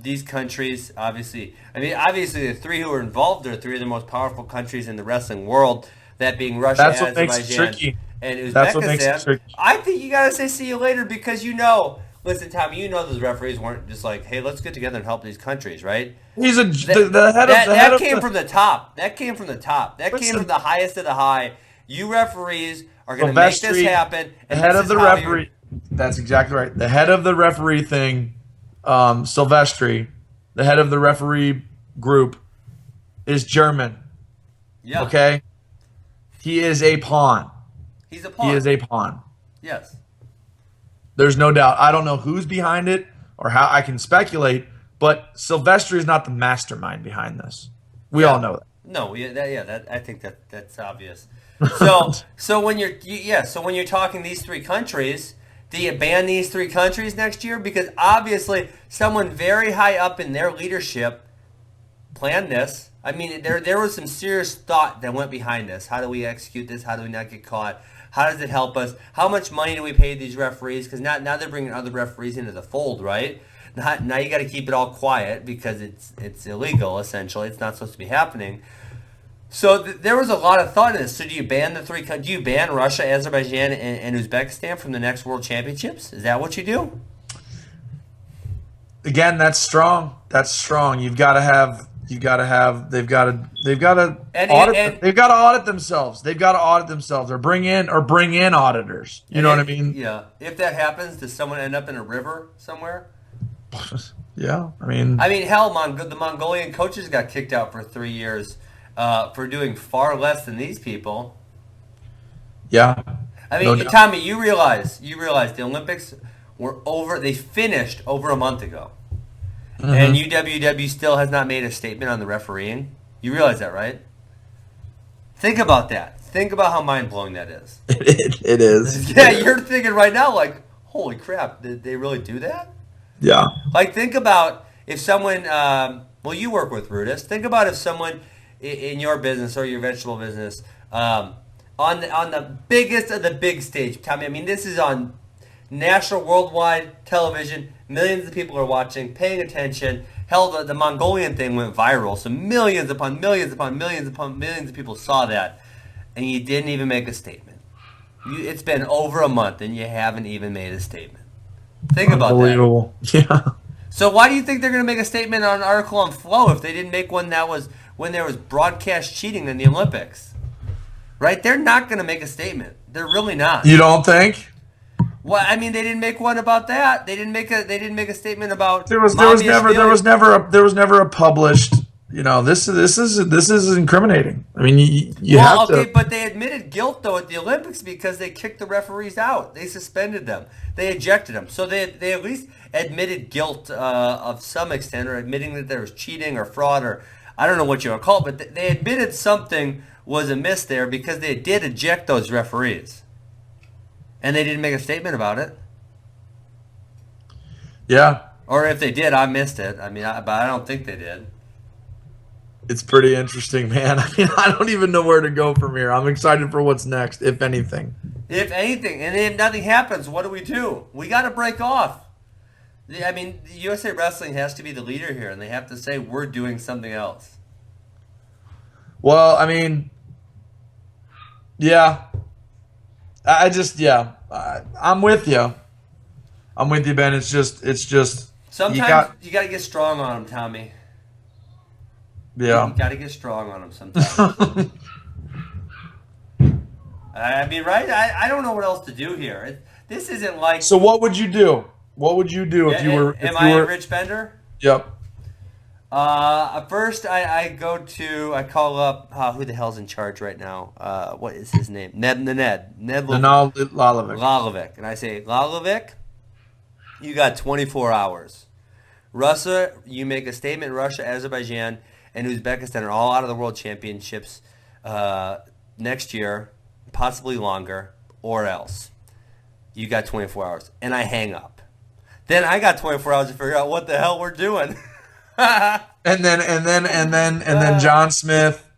Speaker 2: these countries, obviously the three who are involved are three of the most powerful countries in the wrestling world, that being Russia,
Speaker 3: That's what makes it
Speaker 2: Azerbaijan,
Speaker 3: tricky.
Speaker 2: and Uzbekistan.
Speaker 3: That's what makes it tricky.
Speaker 2: I think you got to say see you later because listen, Tommy, those referees weren't just like, hey, let's get together and help these countries, right?
Speaker 3: He's that
Speaker 2: came from the top. That came from the top. That came from the highest of the high. You referees are going to make this happen.
Speaker 3: The head of the referee. That's exactly right. The head of the referee thing, Silvestri, the head of the referee group, is German.
Speaker 2: Yeah.
Speaker 3: Okay? He is a pawn.
Speaker 2: He's a pawn.
Speaker 3: He is a pawn.
Speaker 2: Yes.
Speaker 3: There's no doubt. I don't know who's behind it or how I can speculate, but Silvestri is not the mastermind behind this. We all know that.
Speaker 2: No, I think that's obvious. So when you're talking these three countries, do you ban these three countries next year? Because obviously someone very high up in their leadership planned this. I mean, there was some serious thought that went behind this. How do we execute this? How do we not get caught? How does it help us? How much money do we pay these referees? Because now they're bringing other referees into the fold, right? Now you got to keep it all quiet because it's illegal, essentially. It's not supposed to be happening. So there was a lot of thought in this. So do you ban do you ban Russia, Azerbaijan, and Uzbekistan from the next World Championships? Is that what you do?
Speaker 3: Again, that's strong. That's strong. They've got to audit themselves. They've got to audit themselves or bring in auditors. You know what I mean?
Speaker 2: Yeah. If that happens, does someone end up in a river somewhere?
Speaker 3: Yeah. I mean,
Speaker 2: hell, the Mongolian coaches got kicked out for 3 years for doing far less than these people.
Speaker 3: Yeah.
Speaker 2: I mean, Tommy, you realize the Olympics were over. They finished over a month ago. Mm-hmm. And UWW still has not made a statement on the refereeing. You realize that, right? Think about that. Think about how mind-blowing that is.
Speaker 3: It is.
Speaker 2: Yeah, you're thinking right now, like, holy crap, did they really do that?
Speaker 3: Yeah.
Speaker 2: Like, think about if someone, you work with Rudis. Think about if someone in your business or your vegetable business, on the biggest of the big stage, Tommy, I mean, this is on national, worldwide television. Millions of people are watching, paying attention. Hell, the Mongolian thing went viral, so millions upon millions upon millions upon millions of people saw that, and you didn't even make a statement. It's been over a month, and you haven't even made a statement. Think about that.
Speaker 3: Unbelievable. Yeah.
Speaker 2: So why do you think they're going to make a statement on an article on Flow if they didn't make one that was when there was broadcast cheating in the Olympics? Right? They're not going to make a statement. They're really not.
Speaker 3: You don't think?
Speaker 2: Well, I mean, they didn't make one about that. They didn't make a statement about.
Speaker 3: There was never a published this is incriminating. I mean, you have to.
Speaker 2: But they admitted guilt though at the Olympics because they kicked the referees out. They suspended them. They ejected them. So they at least admitted guilt of some extent, or admitting that there was cheating or fraud, or I don't know what you want to call it, but they admitted something was amiss there because they did eject those referees, and they didn't make a statement about it.
Speaker 3: Yeah.
Speaker 2: Or if they did, I missed it. I mean, but I don't think they did.
Speaker 3: It's pretty interesting, man. I mean, I don't even know where to go from here. I'm excited for what's next, if anything.
Speaker 2: If anything, and if nothing happens, what do? We got to break off. I mean, USA Wrestling has to be the leader here, and they have to say we're doing something else.
Speaker 3: Well, I mean, yeah. I'm with you. I'm with you, Ben. It's just.
Speaker 2: Sometimes you got to get strong on them, Tommy.
Speaker 3: Yeah.
Speaker 2: You got to get strong on them sometimes. I mean, right? I don't know what else to do here. This isn't like.
Speaker 3: So what would you do? What would you do if you were?
Speaker 2: Am I a Rich Bender?
Speaker 3: Yep.
Speaker 2: First, I call up who the hell's in charge right now? What is his name? Ned Lalovic, and I say, Lalovic, you got 24 hours. Russia, you make a statement. Russia, Azerbaijan, and Uzbekistan are all out of the World Championships next year, possibly longer, or else. You got 24 hours, and I hang up. Then I got 24 hours to figure out what the hell we're doing.
Speaker 3: and then John Smith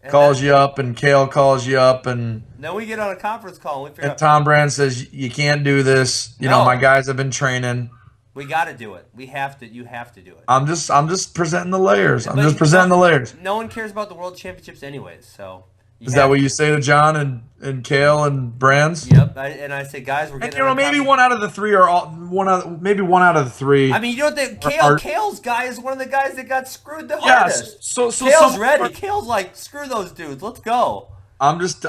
Speaker 3: calls you up, and Kale calls you up, and
Speaker 2: then we get on a conference call.
Speaker 3: And Tom Brand says you can't do this. You know, my guys have been training.
Speaker 2: We got to do it. We have to. You have to do it.
Speaker 3: I'm just presenting the layers. I'm just presenting the layers.
Speaker 2: No one cares about the World Championships anyways. So
Speaker 3: is that what you say to John and Kale and Brands?
Speaker 2: Yep. And I say, guys, we're getting.
Speaker 3: Maybe one out of the three maybe one out of the three.
Speaker 2: I mean, you know, Kale's guy is one of the guys that got screwed the hardest.
Speaker 3: Yes. So
Speaker 2: Kale's ready. Kale's like, screw those dudes. Let's go.
Speaker 3: I'm just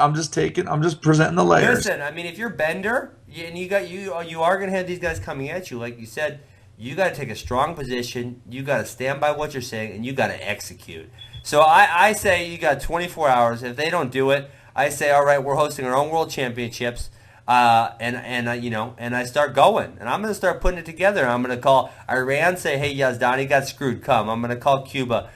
Speaker 3: presenting the layers.
Speaker 2: Listen, I mean, if you're Bender and you are going to have these guys coming at you, like you said, you got to take a strong position. You got to stand by what you're saying, and you got to execute. So I say you got 24 hours. If they don't do it, I say, all right, we're hosting our own World Championships, and I start going, and I'm going to start putting it together. I'm going to call Iran, say, hey, Yazdani got screwed. Come. I'm going to call Cuba.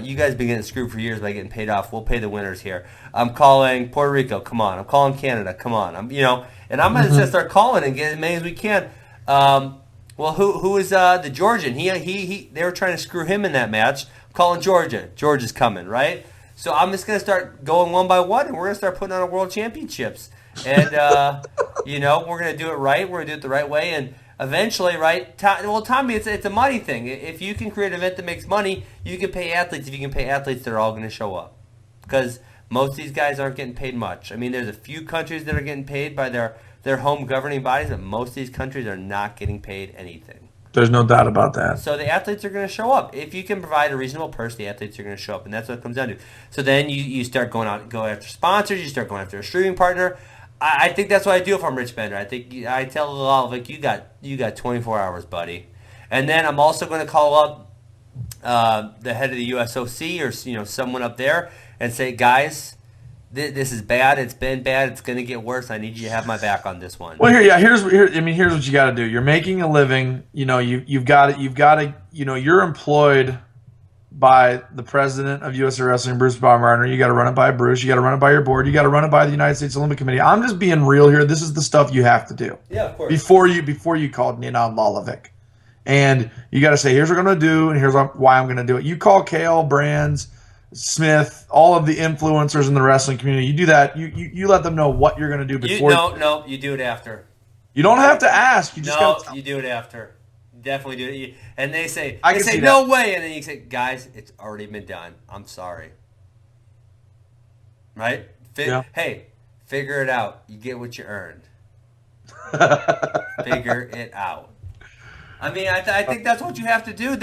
Speaker 2: You guys been getting screwed for years by getting paid off. We'll pay the winners here. I'm calling Puerto Rico. Come on. I'm calling Canada. Come on. And I'm going to just start calling and get as many as we can. Well, who is the Georgian? They were trying to screw him in that match. I'm calling Georgia. Georgia's coming, right? So I'm just going to start going one by one, and we're going to start putting on a World Championships. And, we're going to do it right. We're going to do it the right way. And eventually, right, Tommy, it's a money thing. If you can create an event that makes money, you can pay athletes. If you can pay athletes, they're all going to show up. Because most of these guys aren't getting paid much. I mean, there's a few countries that are getting paid by their home governing bodies, but most of these countries are not getting paid anything.
Speaker 3: There's no doubt about that.
Speaker 2: So the athletes are going to show up. If you can provide a reasonable purse, the athletes are going to show up, and that's what it comes down to. So then you start go after sponsors, you start going after a streaming partner. I think that's what I do if I'm Rich Bender. I tell a lot of you got 24 hours, buddy. And then I'm also going to call up the head of the USOC or someone up there and say, guys, this is bad. It's been bad. It's going to get worse. I need you to have my back on this one.
Speaker 3: Well, here's what you got to do. You're making a living. You've got to. You're employed by the president of USA Wrestling, Bruce Baumgartner. You got to run it by Bruce. You got to run it by your board. You got to run it by the United States Olympic Committee. I'm just being real here. This is the stuff you have to do.
Speaker 2: Yeah, of course.
Speaker 3: Before you called Nenad Lalovic, and you got to say, here's what I'm going to do, and here's why I'm going to do it. You call Kale, Brands, Smith, all of the influencers in the wrestling community. You do that. You let them know what you're going to do before.
Speaker 2: No, you do it after.
Speaker 3: You don't have to ask. You just
Speaker 2: you do it after. Definitely do it. And they say,
Speaker 3: see
Speaker 2: no way, and then you say, guys, it's already been done. I'm sorry. Right? Hey, figure it out. You get what you earned. Figure it out. I mean, I think that's what you have to do.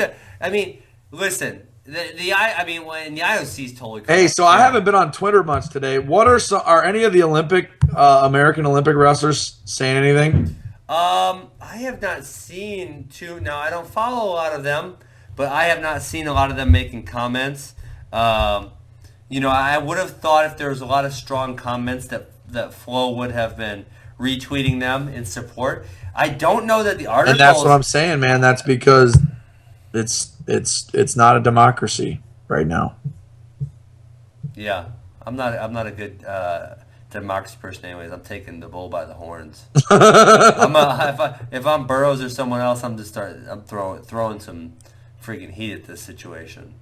Speaker 2: Listen. When the IOC's totally correct.
Speaker 3: Hey, so I haven't been on Twitter much today. Are any of the American Olympic wrestlers saying anything?
Speaker 2: I have not seen now I don't follow a lot of them, but I have not seen a lot of them making comments. I would have thought if there was a lot of strong comments that Flo would have been retweeting them in support. I don't know that the article.
Speaker 3: And that's what I'm saying, man. That's because it's not a democracy right now.
Speaker 2: Yeah, I'm not a good democracy person, anyways. I'm taking the bull by the horns. If I'm Burrows or someone else, I'm throwing some freaking heat at this situation.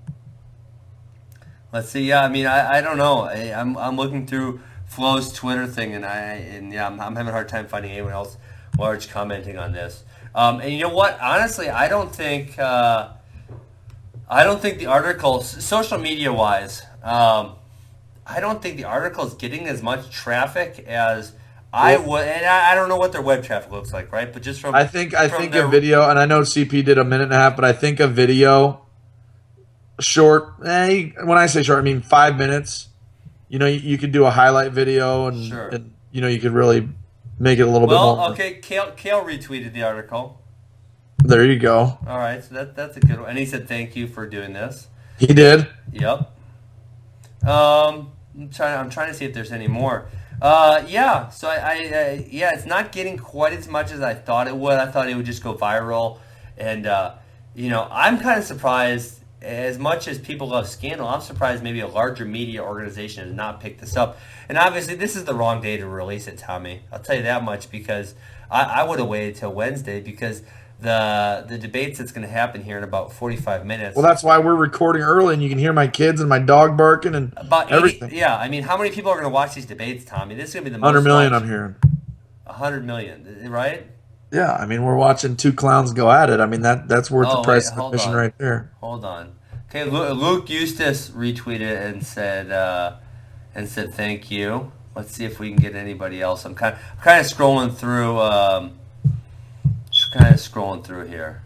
Speaker 2: Let's see. Yeah, I mean, I don't know. I'm looking through Flo's Twitter thing, and I'm having a hard time finding anyone else large commenting on this. And you know what? Honestly, I don't think the article, social media wise, I don't think the article is getting as much traffic as I would. And I don't know what their web traffic looks like, right? But just from
Speaker 3: I think a video, and I know CP did a minute and a half, but I think a video short. When I say short, I mean 5 minutes. You could do a highlight video, and,
Speaker 2: sure.
Speaker 3: and you could really make it a little bit more.
Speaker 2: Well, okay, Kale retweeted the article.
Speaker 3: There you go.
Speaker 2: All right, so that's a good one. And he said thank you for doing this.
Speaker 3: He did.
Speaker 2: Yep. I'm trying to see if there's any more. Yeah. So it's not getting quite as much as I thought it would. I thought it would just go viral, and I'm kind of surprised. As much as people love scandal, I'm surprised maybe a larger media organization has not picked this up. And obviously, this is the wrong day to release it, Tommy. I'll tell you that much, because I would have waited till Wednesday, because the debates that's going to happen here in about 45 minutes.
Speaker 3: Well, that's why we're recording early, and you can hear my kids and my dog barking and
Speaker 2: about
Speaker 3: everything.
Speaker 2: Yeah, I mean, how many people are going to watch these debates, Tommy? This is going to be the most
Speaker 3: 100 million,
Speaker 2: watched.
Speaker 3: I'm hearing.
Speaker 2: 100 million, right?
Speaker 3: Yeah, I mean, we're watching two clowns go at it. I mean, that's worth the price of admission right there.
Speaker 2: Hold on. Okay, Luke Eustace retweeted and said thank you. Let's see if we can get anybody else. I'm kind of scrolling through. Here.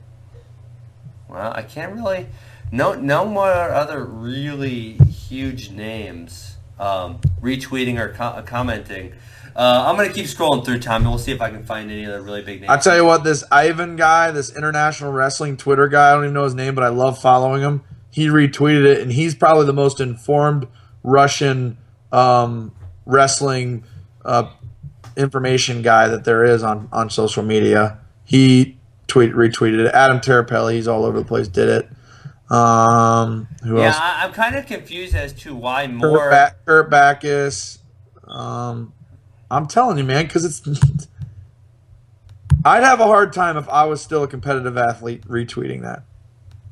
Speaker 2: Well, I can't really. No more other really huge names retweeting or commenting. I'm going to keep scrolling through, Tom, and we'll see if I can find any other really big names.
Speaker 3: I'll tell you what, this Ivan guy, this international wrestling Twitter guy, I don't even know his name, but I love following him. He retweeted it, and he's probably the most informed Russian wrestling information guy that there is on social media. He retweeted it. Adam Terapelli, he's all over the place, did it. Who else?
Speaker 2: I'm kind of confused as to why more.
Speaker 3: Kurt Backus. I'm telling you, man, because it's. I'd have a hard time if I was still a competitive athlete retweeting that.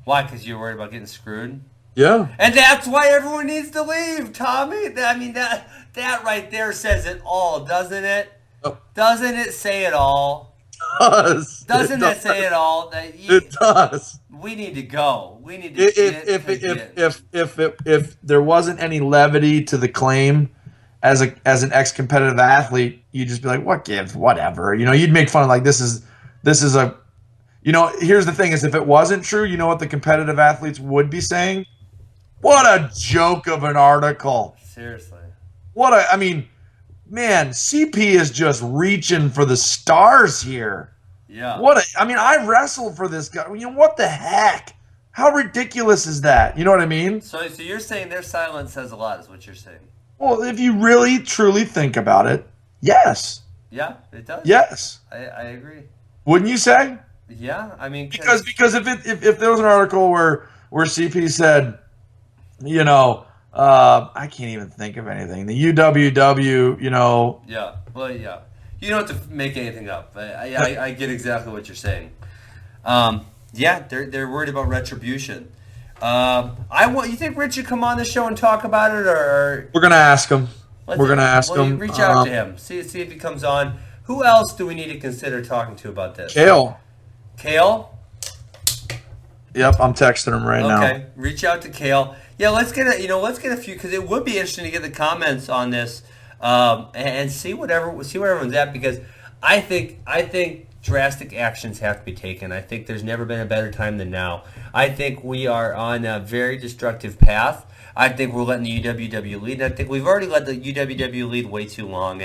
Speaker 2: Why? Because you're worried about getting screwed?
Speaker 3: Yeah.
Speaker 2: And that's why everyone needs to leave, Tommy. I mean, that right there says it all, doesn't it?
Speaker 3: Oh.
Speaker 2: Doesn't it say it all? Doesn't it say it all?
Speaker 3: It does.
Speaker 2: We need to go. We need to.
Speaker 3: If there wasn't any levity to the claim, as an ex-competitive athlete, you'd just be like, what gives? Whatever. You'd make fun of, like, this is a. Here's the thing: is if it wasn't true, you know what the competitive athletes would be saying? What a joke of an article!
Speaker 2: Seriously.
Speaker 3: Man, CP is just reaching for the stars here.
Speaker 2: Yeah.
Speaker 3: I wrestled for this guy. What the heck? How ridiculous is that? You know what I mean?
Speaker 2: So you're saying their silence says a lot, is what you're saying?
Speaker 3: Well, if you really, truly think about it, yes.
Speaker 2: Yeah, it does.
Speaker 3: Yes.
Speaker 2: I agree.
Speaker 3: Wouldn't you say?
Speaker 2: Yeah, I mean,
Speaker 3: because if there was an article where CP said, I can't even think of anything. The UWW,
Speaker 2: Yeah, well, yeah. You don't have to make anything up. I get exactly what you're saying. Yeah, they're worried about retribution. You think Rich should come on the show and talk about it, or
Speaker 3: we're gonna ask him? Him.
Speaker 2: Reach out to him. See if he comes on. Who else do we need to consider talking to about this?
Speaker 3: Kale? Yep, I'm texting him right now.
Speaker 2: Okay, reach out to Kale. Yeah, let's get a few, because it would be interesting to get the comments on this, and see where everyone's at, because I think drastic actions have to be taken. I think there's never been a better time than now. I think we are on a very destructive path. I think we're letting the UWW lead, and I think we've already let the UWW lead way too long.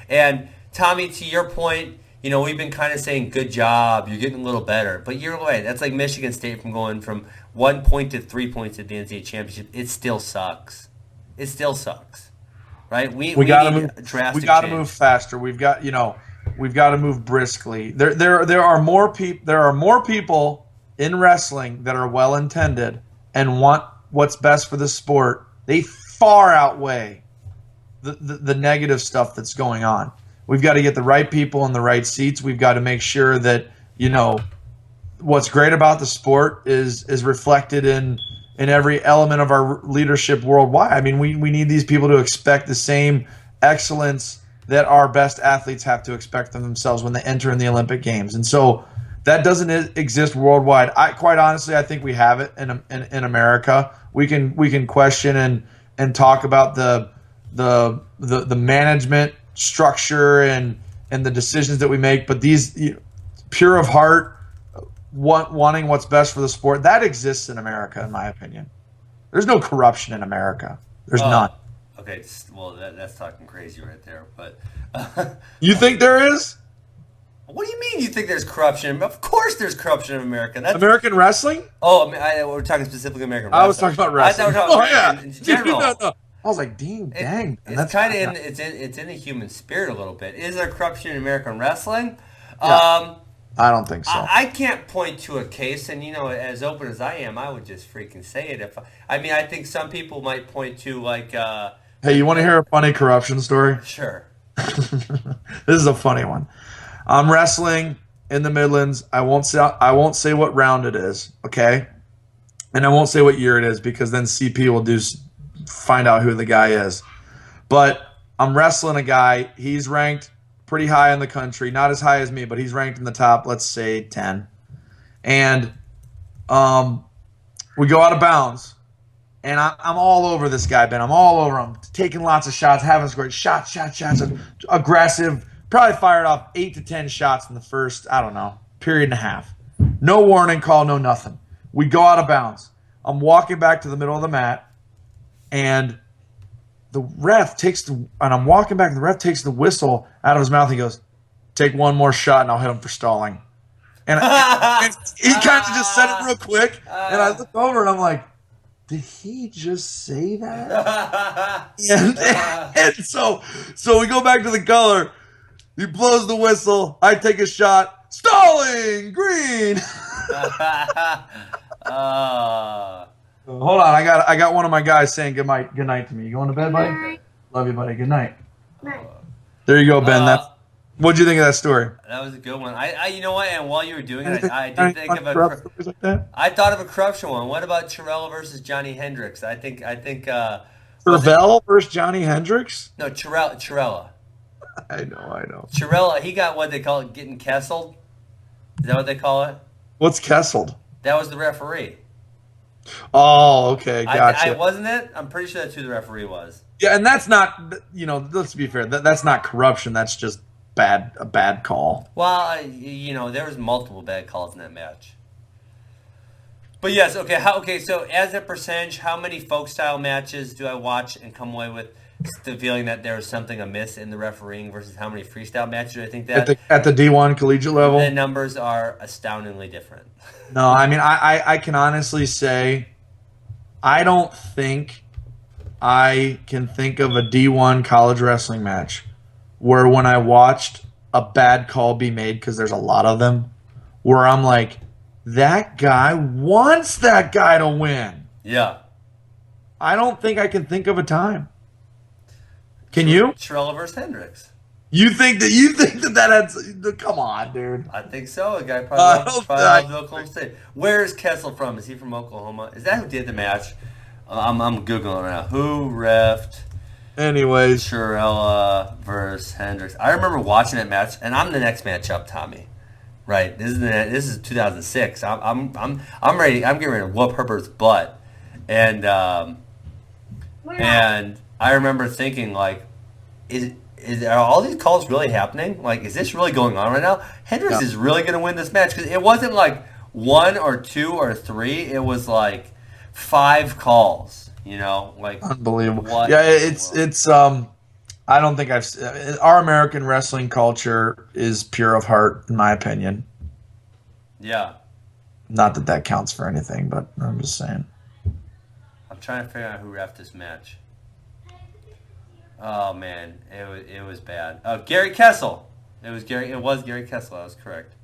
Speaker 2: And Tommy, to your point, we've been kind of saying, good job, you're getting a little better. But you're right. That's like Michigan State from going from 1 point to 3 points at the NCAA championship. It still sucks. It still sucks. Right? We
Speaker 3: got to
Speaker 2: need
Speaker 3: move.
Speaker 2: drastic
Speaker 3: We got to
Speaker 2: change.
Speaker 3: move faster. We've got to move briskly. There are more people in wrestling that are well intended and want what's best for the sport. They far outweigh the negative stuff that's going on. We've got to get the right people in the right seats. We've got to make sure that what's great about the sport is reflected in every element of our leadership worldwide. I mean, we need these people to expect the same excellence that our best athletes have to expect of themselves when they enter in the Olympic Games. And so that doesn't exist worldwide. Quite honestly, I think we have it in America. We can question and talk about the management structure and the decisions that we make, but these pure of heart, wanting what's best for the sport, that exists in America, in my opinion. There's no corruption in America. There's none.
Speaker 2: Okay, well, that's talking crazy right there. But
Speaker 3: You think there is?
Speaker 2: what do you mean you think there's corruption? Of course there's corruption in America. That's,
Speaker 3: American wrestling?
Speaker 2: oh, we're talking specifically American wrestling.
Speaker 3: I was talking about wrestling.
Speaker 2: I thought we were talking
Speaker 3: Oh,
Speaker 2: about in general.
Speaker 3: No. I was like, dang, man,
Speaker 2: It's
Speaker 3: that's
Speaker 2: kind of it's in the human spirit a little bit. Is there corruption in American wrestling?
Speaker 3: Yeah. I don't think so.
Speaker 2: I can't point to a case, and as open as I am, I would just freaking say it. I think some people might point to like.
Speaker 3: Hey, you want to hear a funny corruption story?
Speaker 2: Sure.
Speaker 3: This is a funny one. I'm wrestling in the Midlands. I won't say what round it is, okay? And I won't say what year it is because then CP will find out who the guy is. But I'm wrestling a guy. He's ranked pretty high in the country, not as high as me, but he's ranked in the top, let's say 10. And we go out of bounds. And I'm all over this guy, Ben. I'm all over him, taking lots of shots, having some great shots, aggressive. Probably fired off 8 to 10 shots in the first, I don't know, period and a half. No warning call, no nothing. We go out of bounds. I'm walking back to the middle of the mat, and the ref takes the whistle out of his mouth. He goes, "Take one more shot, and I'll hit him for stalling." And he kind of just said it real quick, and I look over and I'm like, did he just say that? and so we go back to the color. He blows the whistle. I take a shot. Stalling green. Hold on, I got one of my guys saying good night to me. You going to bed, buddy?
Speaker 4: Night.
Speaker 3: Love you, buddy. Good night.
Speaker 4: Night.
Speaker 3: There you go, Ben. What'd you think of that story?
Speaker 2: That was a good one. You know what? And while you were doing it, I did think of
Speaker 3: stories like that.
Speaker 2: I thought of a corruption one. What about Chirella versus Johnny Hendricks? I think.
Speaker 3: Tervel versus Johnny Hendricks?
Speaker 2: No, Chirella.
Speaker 3: I know.
Speaker 2: Chirella. He got what they call it, getting kesseled. Is that what they call it?
Speaker 3: What's Kesseled?
Speaker 2: That was the referee.
Speaker 3: Oh, okay, gotcha.
Speaker 2: Wasn't it? I'm pretty sure that's who the referee was.
Speaker 3: Yeah, and that's not, let's be fair. That's not corruption. That's just a bad call.
Speaker 2: Well, there was multiple bad calls in that match. But yes, okay. So as a percentage, how many folk style matches do I watch and come away with the feeling that there was something amiss in the refereeing versus how many freestyle matches do I think that
Speaker 3: at the D1 collegiate level?
Speaker 2: The numbers are astoundingly different.
Speaker 3: No, I mean I can honestly say I don't think I can think of a D1 college wrestling match where when I watched a bad call be made, because there's a lot of them, where I'm like, that guy wants that guy to win.
Speaker 2: Yeah.
Speaker 3: I don't think I can think of a time. Can you?
Speaker 2: Chirella versus Hendricks.
Speaker 3: You think that had? Come on, dude.
Speaker 2: I think so. A guy probably loves Oklahoma State. Where is Kessel from? Is he from Oklahoma? Is that who did the match? I'm Googling right now. Who refed
Speaker 3: Anyways.
Speaker 2: Chirella versus Hendricks? I remember watching that match, and I'm the next match up, Tommy. Right. This is 2006. I'm ready. I'm getting ready to whoop Herbert's butt, and I remember thinking like, are all these calls really happening? Like, is this really going on right now? Hendricks is really going to win this match because it wasn't like 1 or 2 or 3. It was like 5 calls. Like
Speaker 3: unbelievable.
Speaker 2: What
Speaker 3: yeah, it's I don't think our American wrestling culture is pure of heart, in my opinion.
Speaker 2: Yeah.
Speaker 3: Not that that counts for anything, but I'm just saying.
Speaker 2: I'm trying to figure out who reffed this match. Oh man, it was bad. Oh, Gary Kessel. It was Gary Kessel. I was correct.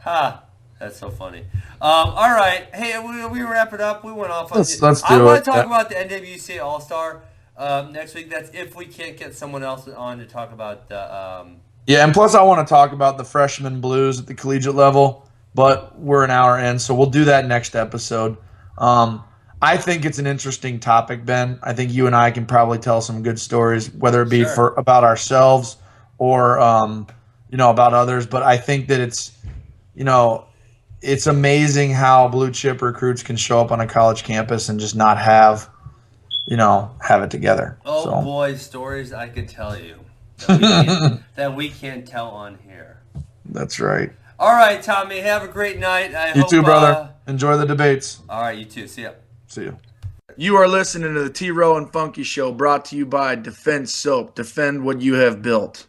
Speaker 2: Ha. That's so funny. All right. Hey, we wrap it up. We went off on
Speaker 3: Let's do
Speaker 2: I want
Speaker 3: it.
Speaker 2: to talk
Speaker 3: Yeah.
Speaker 2: about the NWC All-Star next week. That's if we can't get someone else on to talk about the
Speaker 3: Yeah, and plus I want to talk about the freshman blues at the collegiate level, but we're an hour in, so we'll do that next episode. I think it's an interesting topic, Ben. I think you and I can probably tell some good stories, whether it be
Speaker 2: Sure.
Speaker 3: about ourselves or about others. But I think that it's amazing how blue chip recruits can show up on a college campus and just not have it together.
Speaker 2: Oh
Speaker 3: So,
Speaker 2: boy, stories I could tell you that we can't tell on here.
Speaker 3: that's right.
Speaker 2: All right, Tommy, have a great night.
Speaker 3: You too, brother. Enjoy the debates.
Speaker 2: All right, you too. See ya.
Speaker 3: See you. You are listening to the T-Row and Funky Show, brought to you by Defend Soap. Defend what you have built.